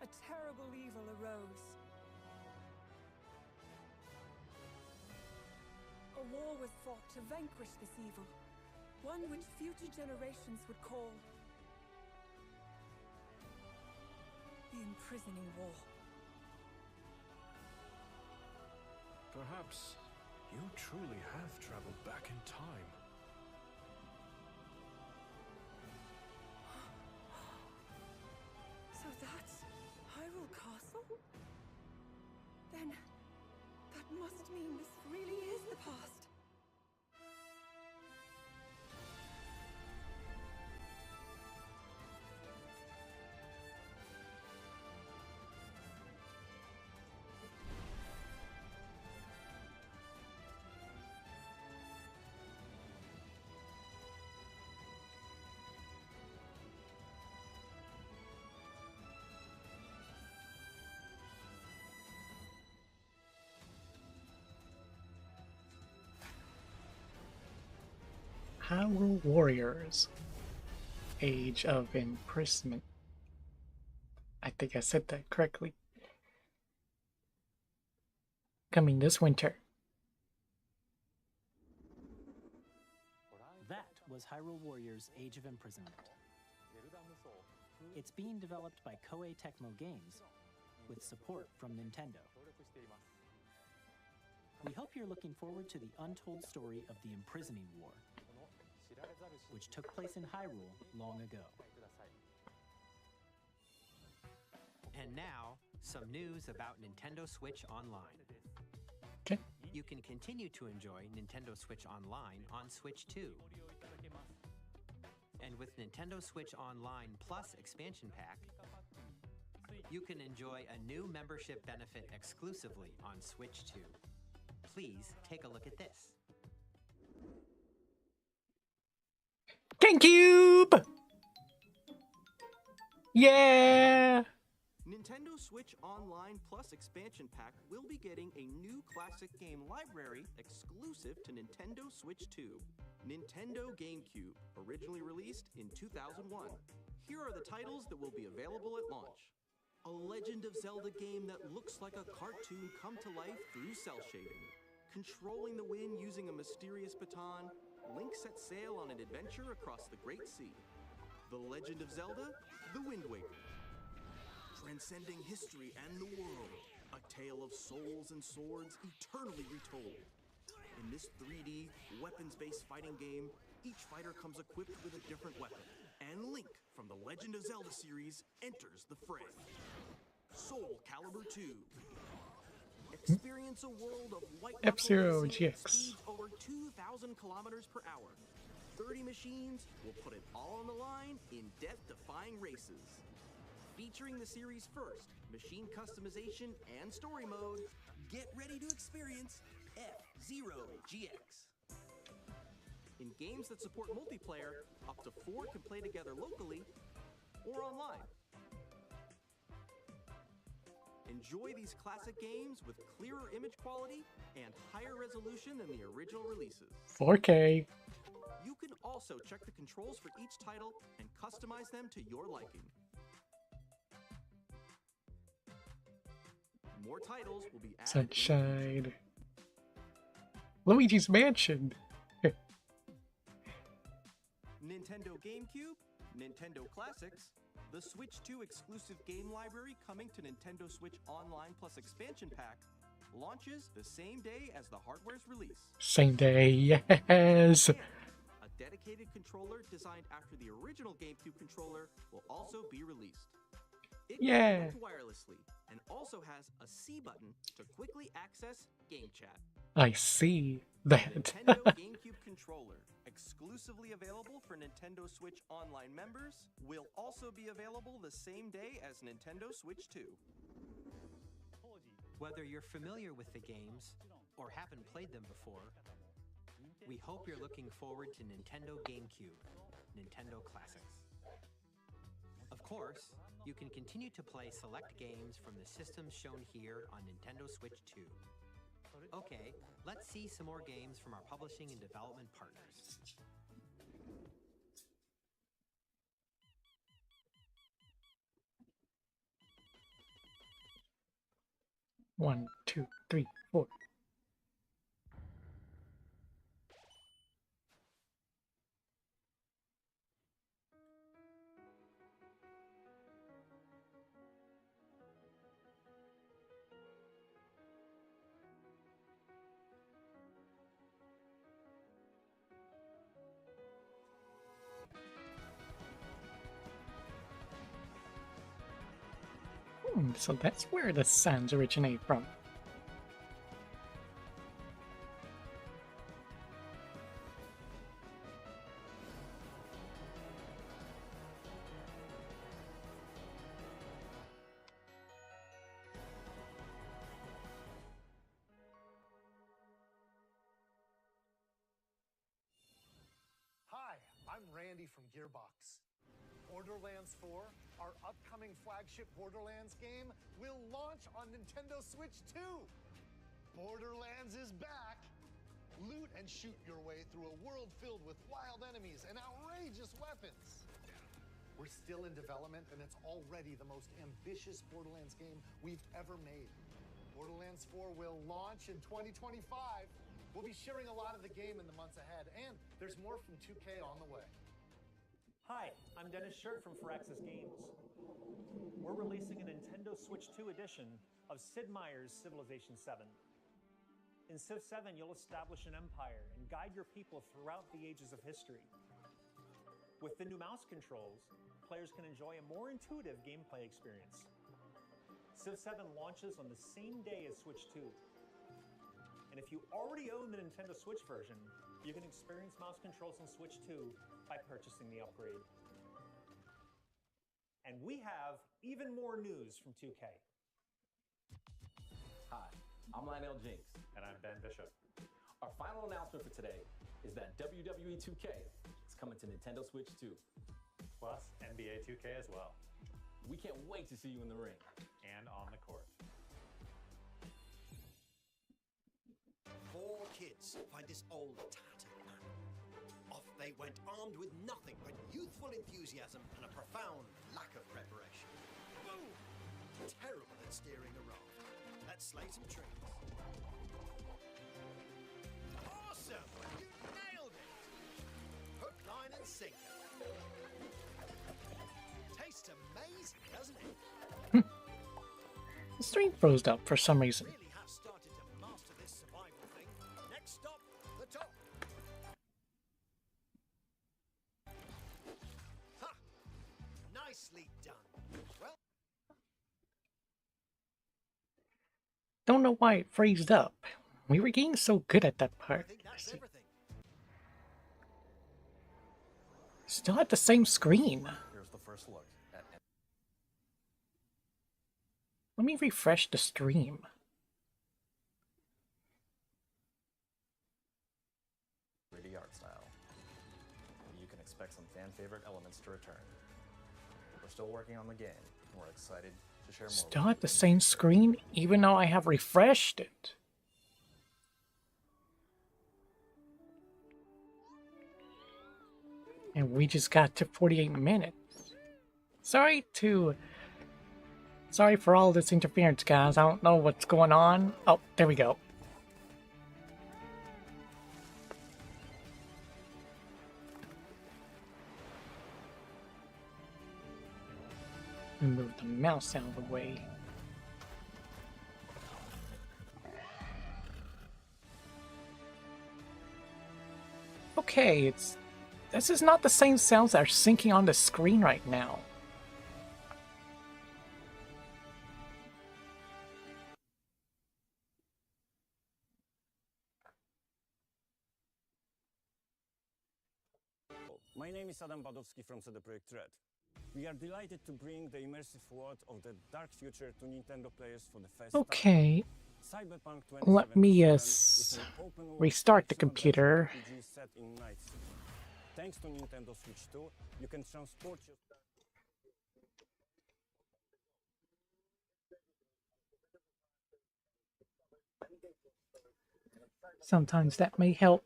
a terrible evil arose. A war was fought to vanquish this evil, one which future generations would call the Imprisoning War. Perhaps you truly have traveled back in time. So that's Hyrule Castle? Then that must mean this really is the past. Hyrule Warriors Age of Imprisonment. I think I said that correctly. Coming this winter. That was Hyrule Warriors Age of Imprisonment. It's being developed by Koei Tecmo Games with support from Nintendo. We hope you're looking forward to the untold story of the Imprisoning War, which took place in Hyrule long ago. And now, some news about Nintendo Switch Online. Okay. You can continue to enjoy Nintendo Switch Online on Switch 2. And with Nintendo Switch Online Plus expansion pack, you can enjoy a new membership benefit exclusively on Switch 2. Please take a look at this. GameCube! Yeah! Nintendo Switch Online Plus expansion pack will be getting a new classic game library exclusive to Nintendo Switch 2. Nintendo GameCube, originally released in 2001. Here are the titles that will be available at launch. A Legend of Zelda game that looks like a cartoon come to life through cell shading. Controlling the wind using a mysterious baton, Link sets sail on an adventure across the Great Sea. The Legend of Zelda, The Wind Waker. Transcending history and the world, a tale of souls and swords eternally retold. In this 3D, weapons-based fighting game, each fighter comes equipped with a different weapon. And Link from the Legend of Zelda series enters the fray. Soul Calibur 2. Experience a world of white F-Zero racing at GX. speeds over 2,000 kilometers per hour. 30 machines will put it all on the line in death-defying races. Featuring the series' first machine customization and story mode, get ready to experience F-Zero GX. In games that support multiplayer, up to 4 can play together locally or online. Enjoy these classic games with clearer image quality and higher resolution than the original releases. 4K. You can also check the controls for each title and customize them to your liking. More titles will be added. Sunshine. Luigi's Mansion. Nintendo GameCube, Nintendo Classics, the Switch 2 exclusive game library coming to Nintendo Switch Online Plus Expansion Pack launches the same day as the hardware's release. Same day, yes. A dedicated controller designed after the original GameCube controller will also be released. It can connect wirelessly and also has a C button to quickly access game chat. I see that. Nintendo GameCube controller, exclusively available for Nintendo Switch Online members, will also be available the same day as Nintendo Switch 2. Whether you're familiar with the games or haven't played them before, we hope you're looking forward to Nintendo GameCube, Nintendo Classics. Of course, you can continue to play select games from the systems shown here on Nintendo Switch 2. Okay, let's see some more games from our publishing and development partners. One, two, three, four. So that's where the sounds originate from. Hi, I'm Randy from Gearbox. Borderlands 4, our upcoming flagship Borderlands game, will launch on Nintendo Switch 2. Borderlands is back. Loot and shoot your way through a world filled with wild enemies and outrageous weapons. We're still in development, and it's already the most ambitious Borderlands game we've ever made. Borderlands 4 will launch in 2025. We'll be sharing a lot of the game in the months ahead, and there's more from 2K on the way. Hi, I'm Dennis Shirt from Firaxis Games. We're releasing a Nintendo Switch 2 edition of Sid Meier's Civilization 7. In Civ 7, you'll establish an empire and guide your people throughout the ages of history. With the new mouse controls, players can enjoy a more intuitive gameplay experience. Civ 7 launches on the same day as Switch 2. And if you already own the Nintendo Switch version, you can experience mouse controls on Switch 2 by purchasing the upgrade. And we have even more news from 2K. Hi, I'm Lionel Jinx. And I'm Ben Bishop. Our final announcement for today is that WWE 2K is coming to Nintendo Switch 2. Plus NBA 2K as well. We can't wait to see you in the ring. And on the court. 4 kids find this old tattered man. Off they went armed with nothing but youthful enthusiasm and a profound lack of preparation. Boom! Terrible at steering a raft. Let's slay some trees. Awesome! You nailed it! Hook, line and sinker. Tastes amazing, doesn't it? The stream froze up for some reason. Really have started to master this survival thing. Next stop, the top. Ha! Don't know why it freezed up. We were getting so good at that part. Still at the same screen. Here's the first look at Let me refresh the stream. 3D art style. You can expect some fan favorite elements to return. We're still working on the game, and we're excited to share more. Still at the same screen, even though I have refreshed it. And we just got to 48 minutes. Sorry for all this interference, guys. I don't know what's going on. Oh, there we go. Move the mouse out of the way. Okay, this is not the same sounds that are syncing on the screen right now. My name is Adam Badowski from CD Projekt Red. We are delighted to bring the immersive world of the dark future to Nintendo players for the first Okay. time. Cyberpunk Let me 2077 is an open-world restart the action-adventure computer. RPG set in Night City. Thanks to Nintendo Switch 2, you can transport your... Sometimes that may help.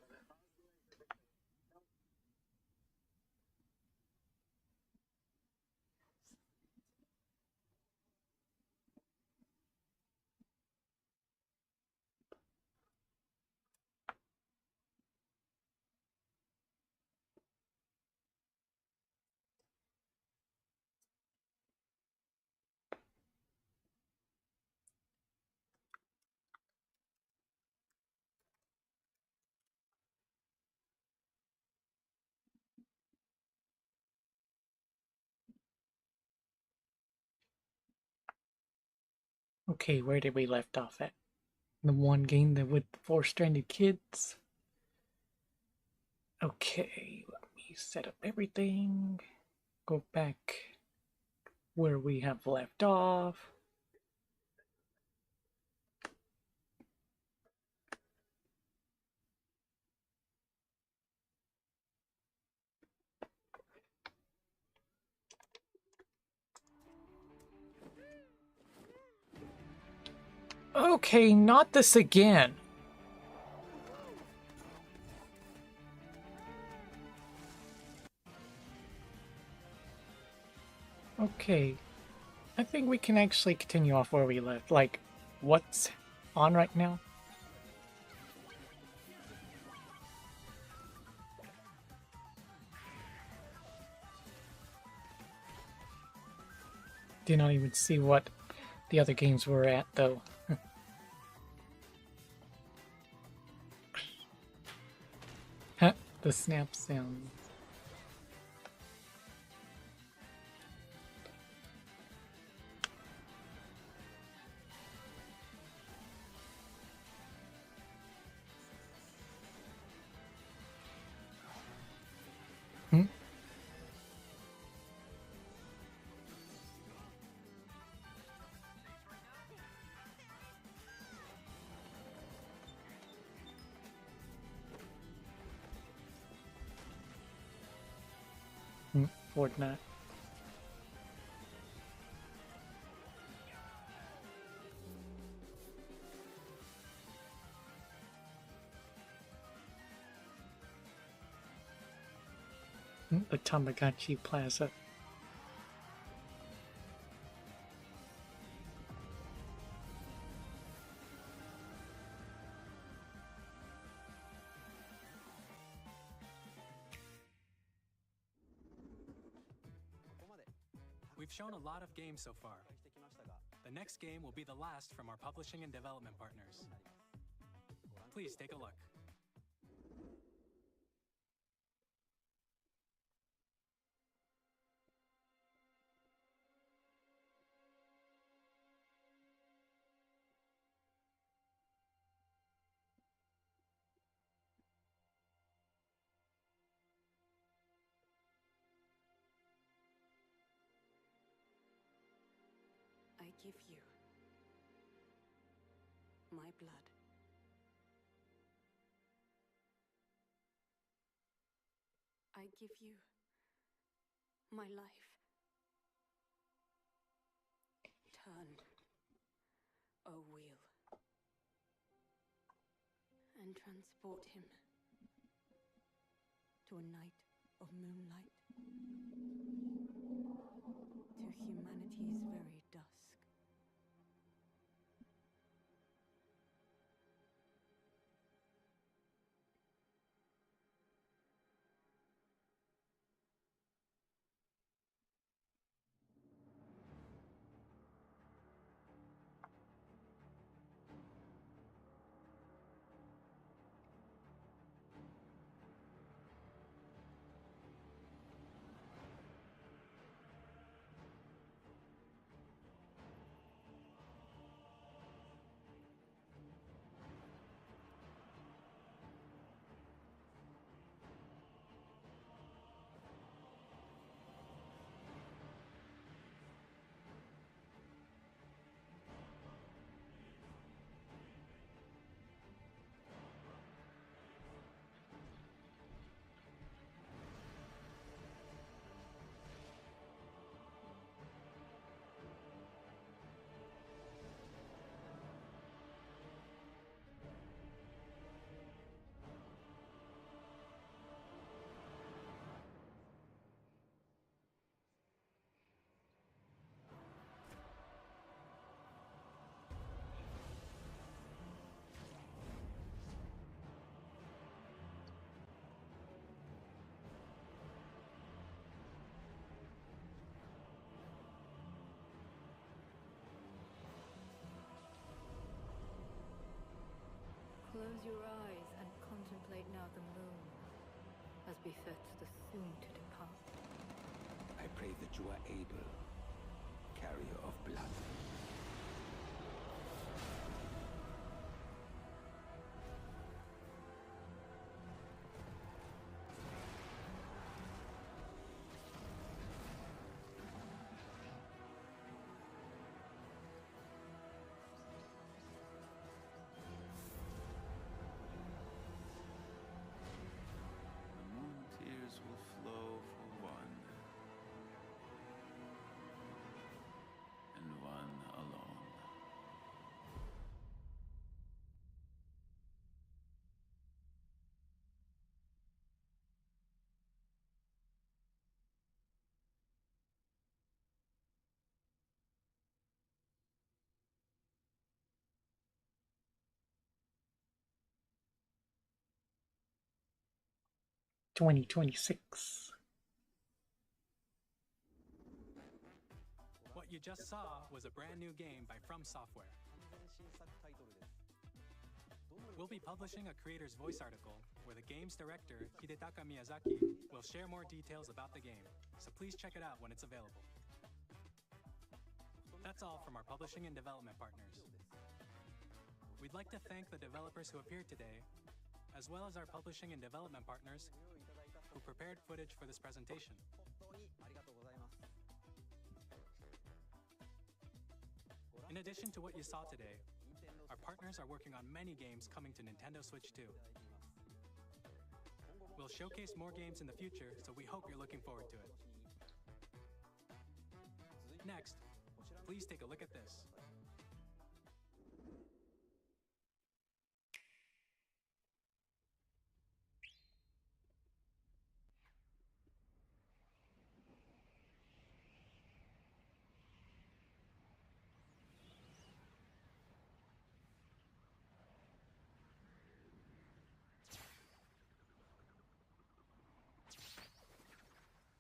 Okay, where did we left off at? The one game that with the 4 stranded kids. Okay, let me set up everything. Go back where we have left off. Okay, not this again. Okay, I think we can actually continue off where we left. Like, what's on right now? Did not even see what the other games were at, though. Huh, the snap sound. Fortnite. The Tamagotchi Plaza. We've shown a lot of games so far. The next game will be the last from our publishing and development partners. Please take a look. give you my blood. I give you my life. Turn, O wheel, and transport him to a night of moonlight, to humanity's very dusk. Close your eyes and contemplate now the moon, as befits the soon to depart. I pray that you are able, carrier of blood. The moon tears will flow for one, and one alone. $20.26. What you just saw was a brand new game by From Software. We'll be publishing a creator's voice article where the game's director, Hidetaka Miyazaki, will share more details about the game, so please check it out when it's available. That's all from our publishing and development partners. We'd like to thank the developers who appeared today, as well as our publishing and development partners who prepared footage for this presentation. In addition to what you saw today, our partners are working on many games coming to Nintendo Switch 2. We'll showcase more games in the future, so we hope you're looking forward to it. Next, please take a look at this.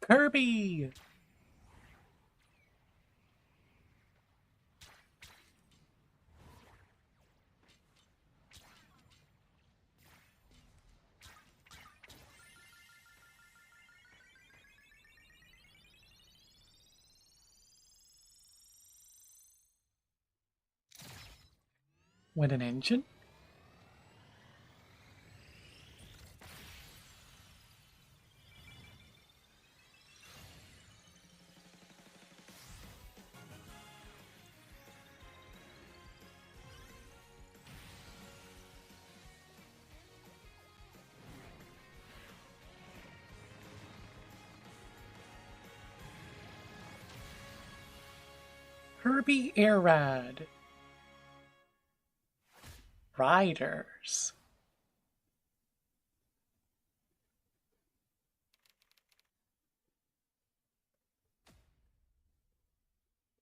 Kirby! With an engine? Kirby Air Ride. Riders.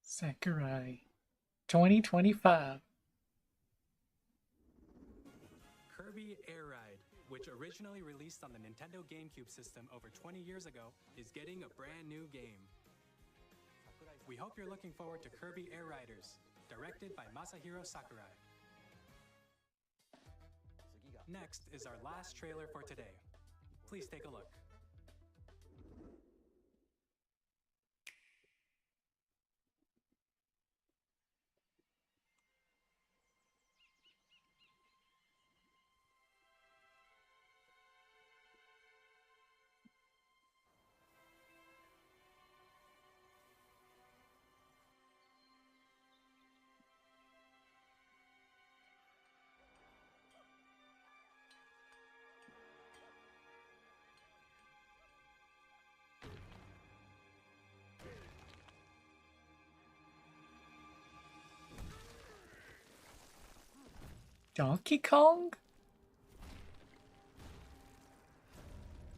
Sakurai. 2025. Kirby Air Ride, which originally released on the Nintendo GameCube system over 20 years ago, is getting a brand new game. We hope you're looking forward to Kirby Air Riders, directed by Masahiro Sakurai. Next is our last trailer for today. Please take a look. Donkey Kong?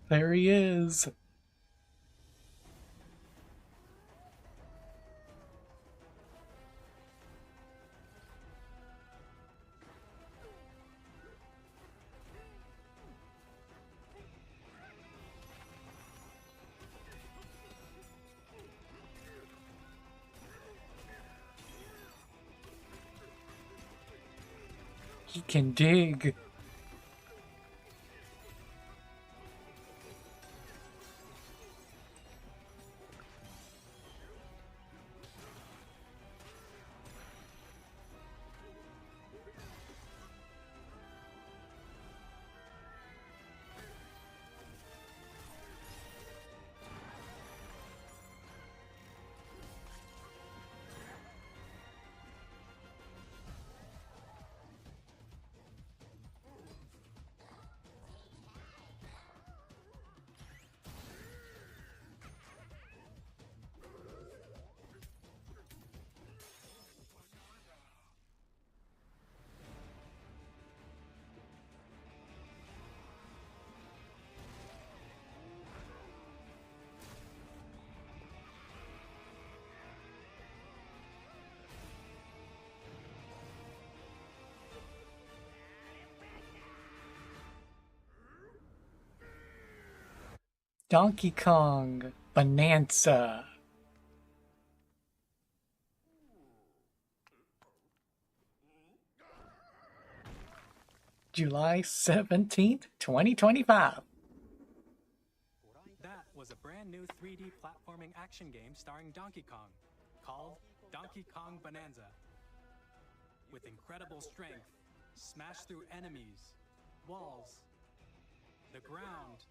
There he is. He can dig. Donkey Kong Bonanza. July 17th, 2025. That was a brand new 3D platforming action game starring Donkey Kong, called Donkey Kong Bonanza. With incredible strength, smash through enemies, walls, the ground,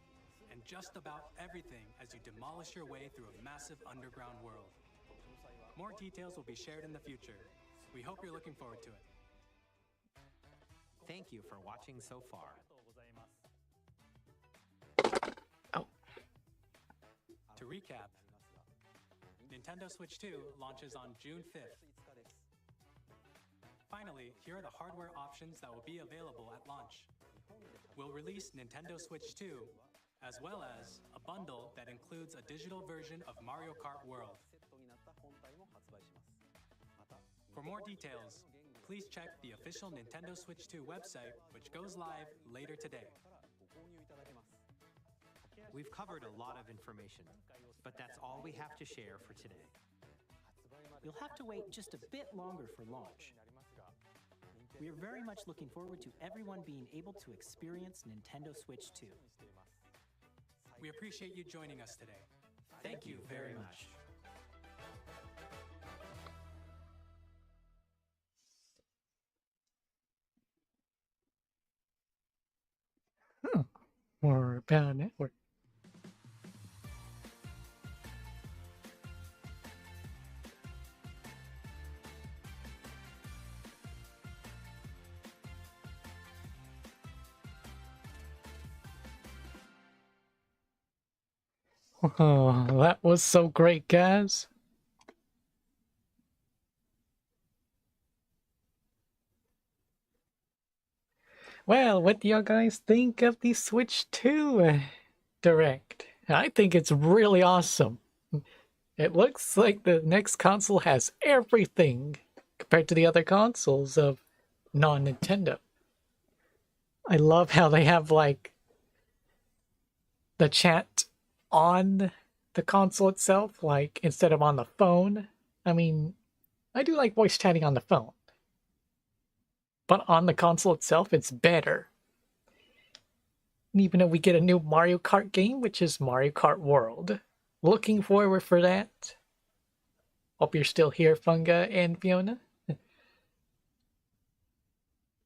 and just about everything as you demolish your way through a massive underground world. More details will be shared in the future. We hope you're looking forward to it. Thank you for watching so far. To recap, Nintendo Switch 2 launches on June 5th. Finally, here are the hardware options that will be available at launch. We'll release Nintendo Switch 2, as well as a bundle that includes a digital version of Mario Kart World. For more details, please check the official Nintendo Switch 2 website, which goes live later today. We've covered a lot of information, but that's all we have to share for today. You'll have to wait just a bit longer for launch. We are very much looking forward to everyone being able to experience Nintendo Switch 2. We appreciate you joining us today. Thank you very much. More about network. Oh, that was so great, guys. Well, what do y'all guys think of the Switch 2 Direct? I think it's really awesome. It looks like the next console has everything compared to the other consoles of non-Nintendo. I love how they have like the chat on the console itself, like instead of on the phone. I mean, I do like voice chatting on the phone, but on the console itself, it's better. And even though we get a new Mario Kart game, which is Mario Kart World, looking forward for that. Hope you're still here, Funga and Fiona.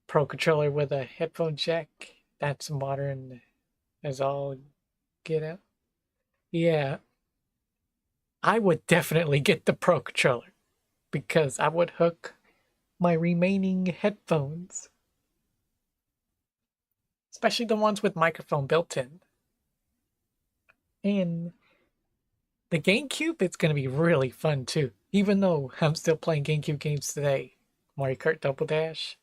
Pro controller with a headphone jack. That's modern as all get out. Yeah, I would definitely get the Pro controller because I would hook my remaining headphones, especially the ones with microphone built in. And the GameCube, it's going to be really fun too, even though I'm still playing GameCube games today. Mario Kart Double Dash.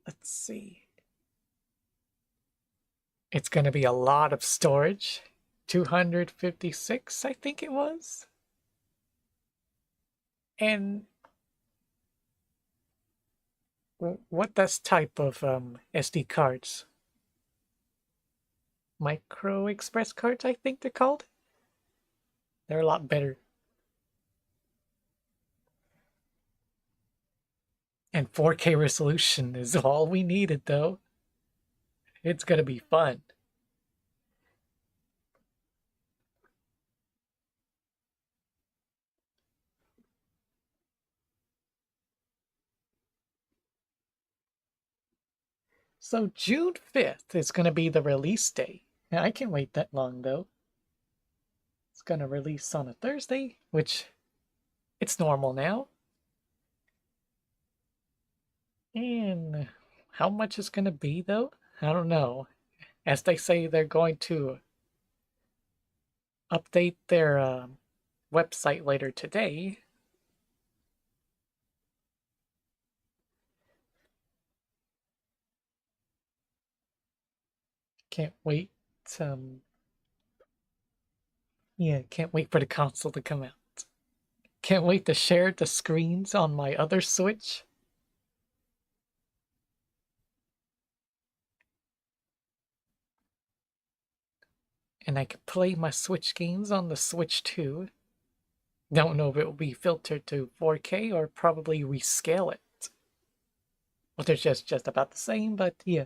Let's see. It's going to be a lot of storage. 256, I think it was. And what this type of SD cards? Micro Express cards, I think they're called. They're a lot better. And 4K resolution is all we needed, though. It's gonna be fun. So June 5th is gonna be the release day. I can't wait that long, though. It's gonna release on a Thursday, which it's normal now. And how much is gonna be, though? I don't know. As they say, they're going to update their website later today. Can't wait. Yeah, can't wait for the console to come out. Can't wait to share the screens on my other Switch. And I can play my Switch games on the Switch too. Don't know if it will be filtered to 4K or probably rescale it. Well, they're just about the same, but yeah.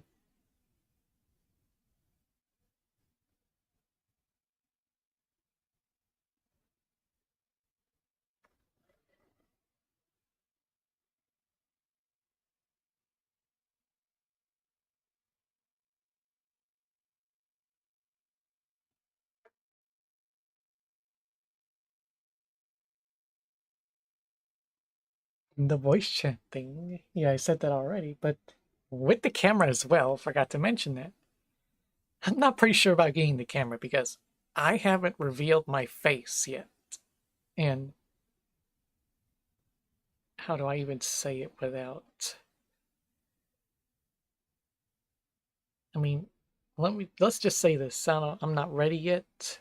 The voice chat thing, yeah, I said that already, but with the camera as well, forgot to mention that. I'm not pretty sure about getting the camera because I haven't revealed my face yet. And how do I even say it without... I mean, let's just say this. I'm not ready yet.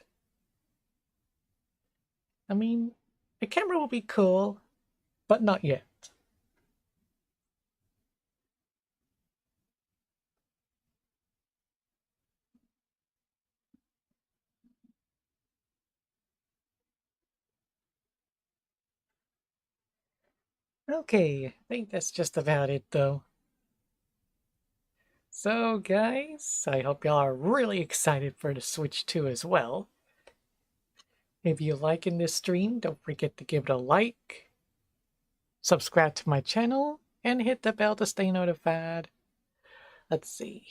I mean, the camera will be cool, but not yet. Okay, I think that's just about it though. So guys, I hope y'all are really excited for the Switch 2 as well. If you're liking this stream, don't forget to give it a like, subscribe to my channel, and hit the bell to stay notified. Let's see.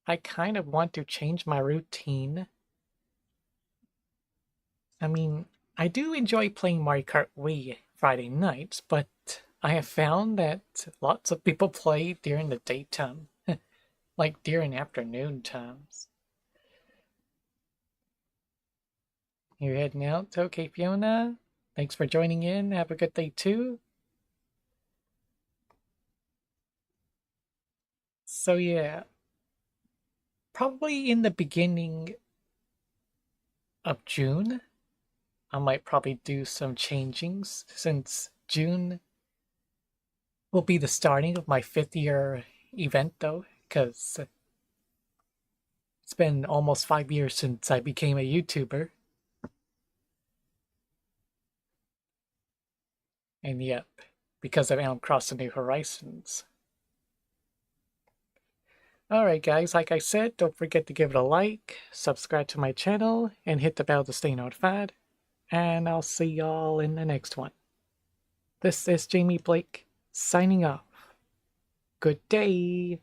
I kind of want to change my routine. I mean, I do enjoy playing Mario Kart Wii Friday nights, but I have found that lots of people play during the daytime, like during afternoon times. You're heading out? Okay, Fiona. Thanks for joining in. Have a good day too. So yeah, probably in the beginning of June, I might probably do some changings, since June will be the starting of my 5th year event though, because it's been almost 5 years since I became a YouTuber. And yep, because of Animal Crossing New Horizons. Alright guys, like I said, don't forget to give it a like, subscribe to my channel, and hit the bell to stay notified. And I'll see y'all in the next one. This is Jamie Blake, signing off. Good day!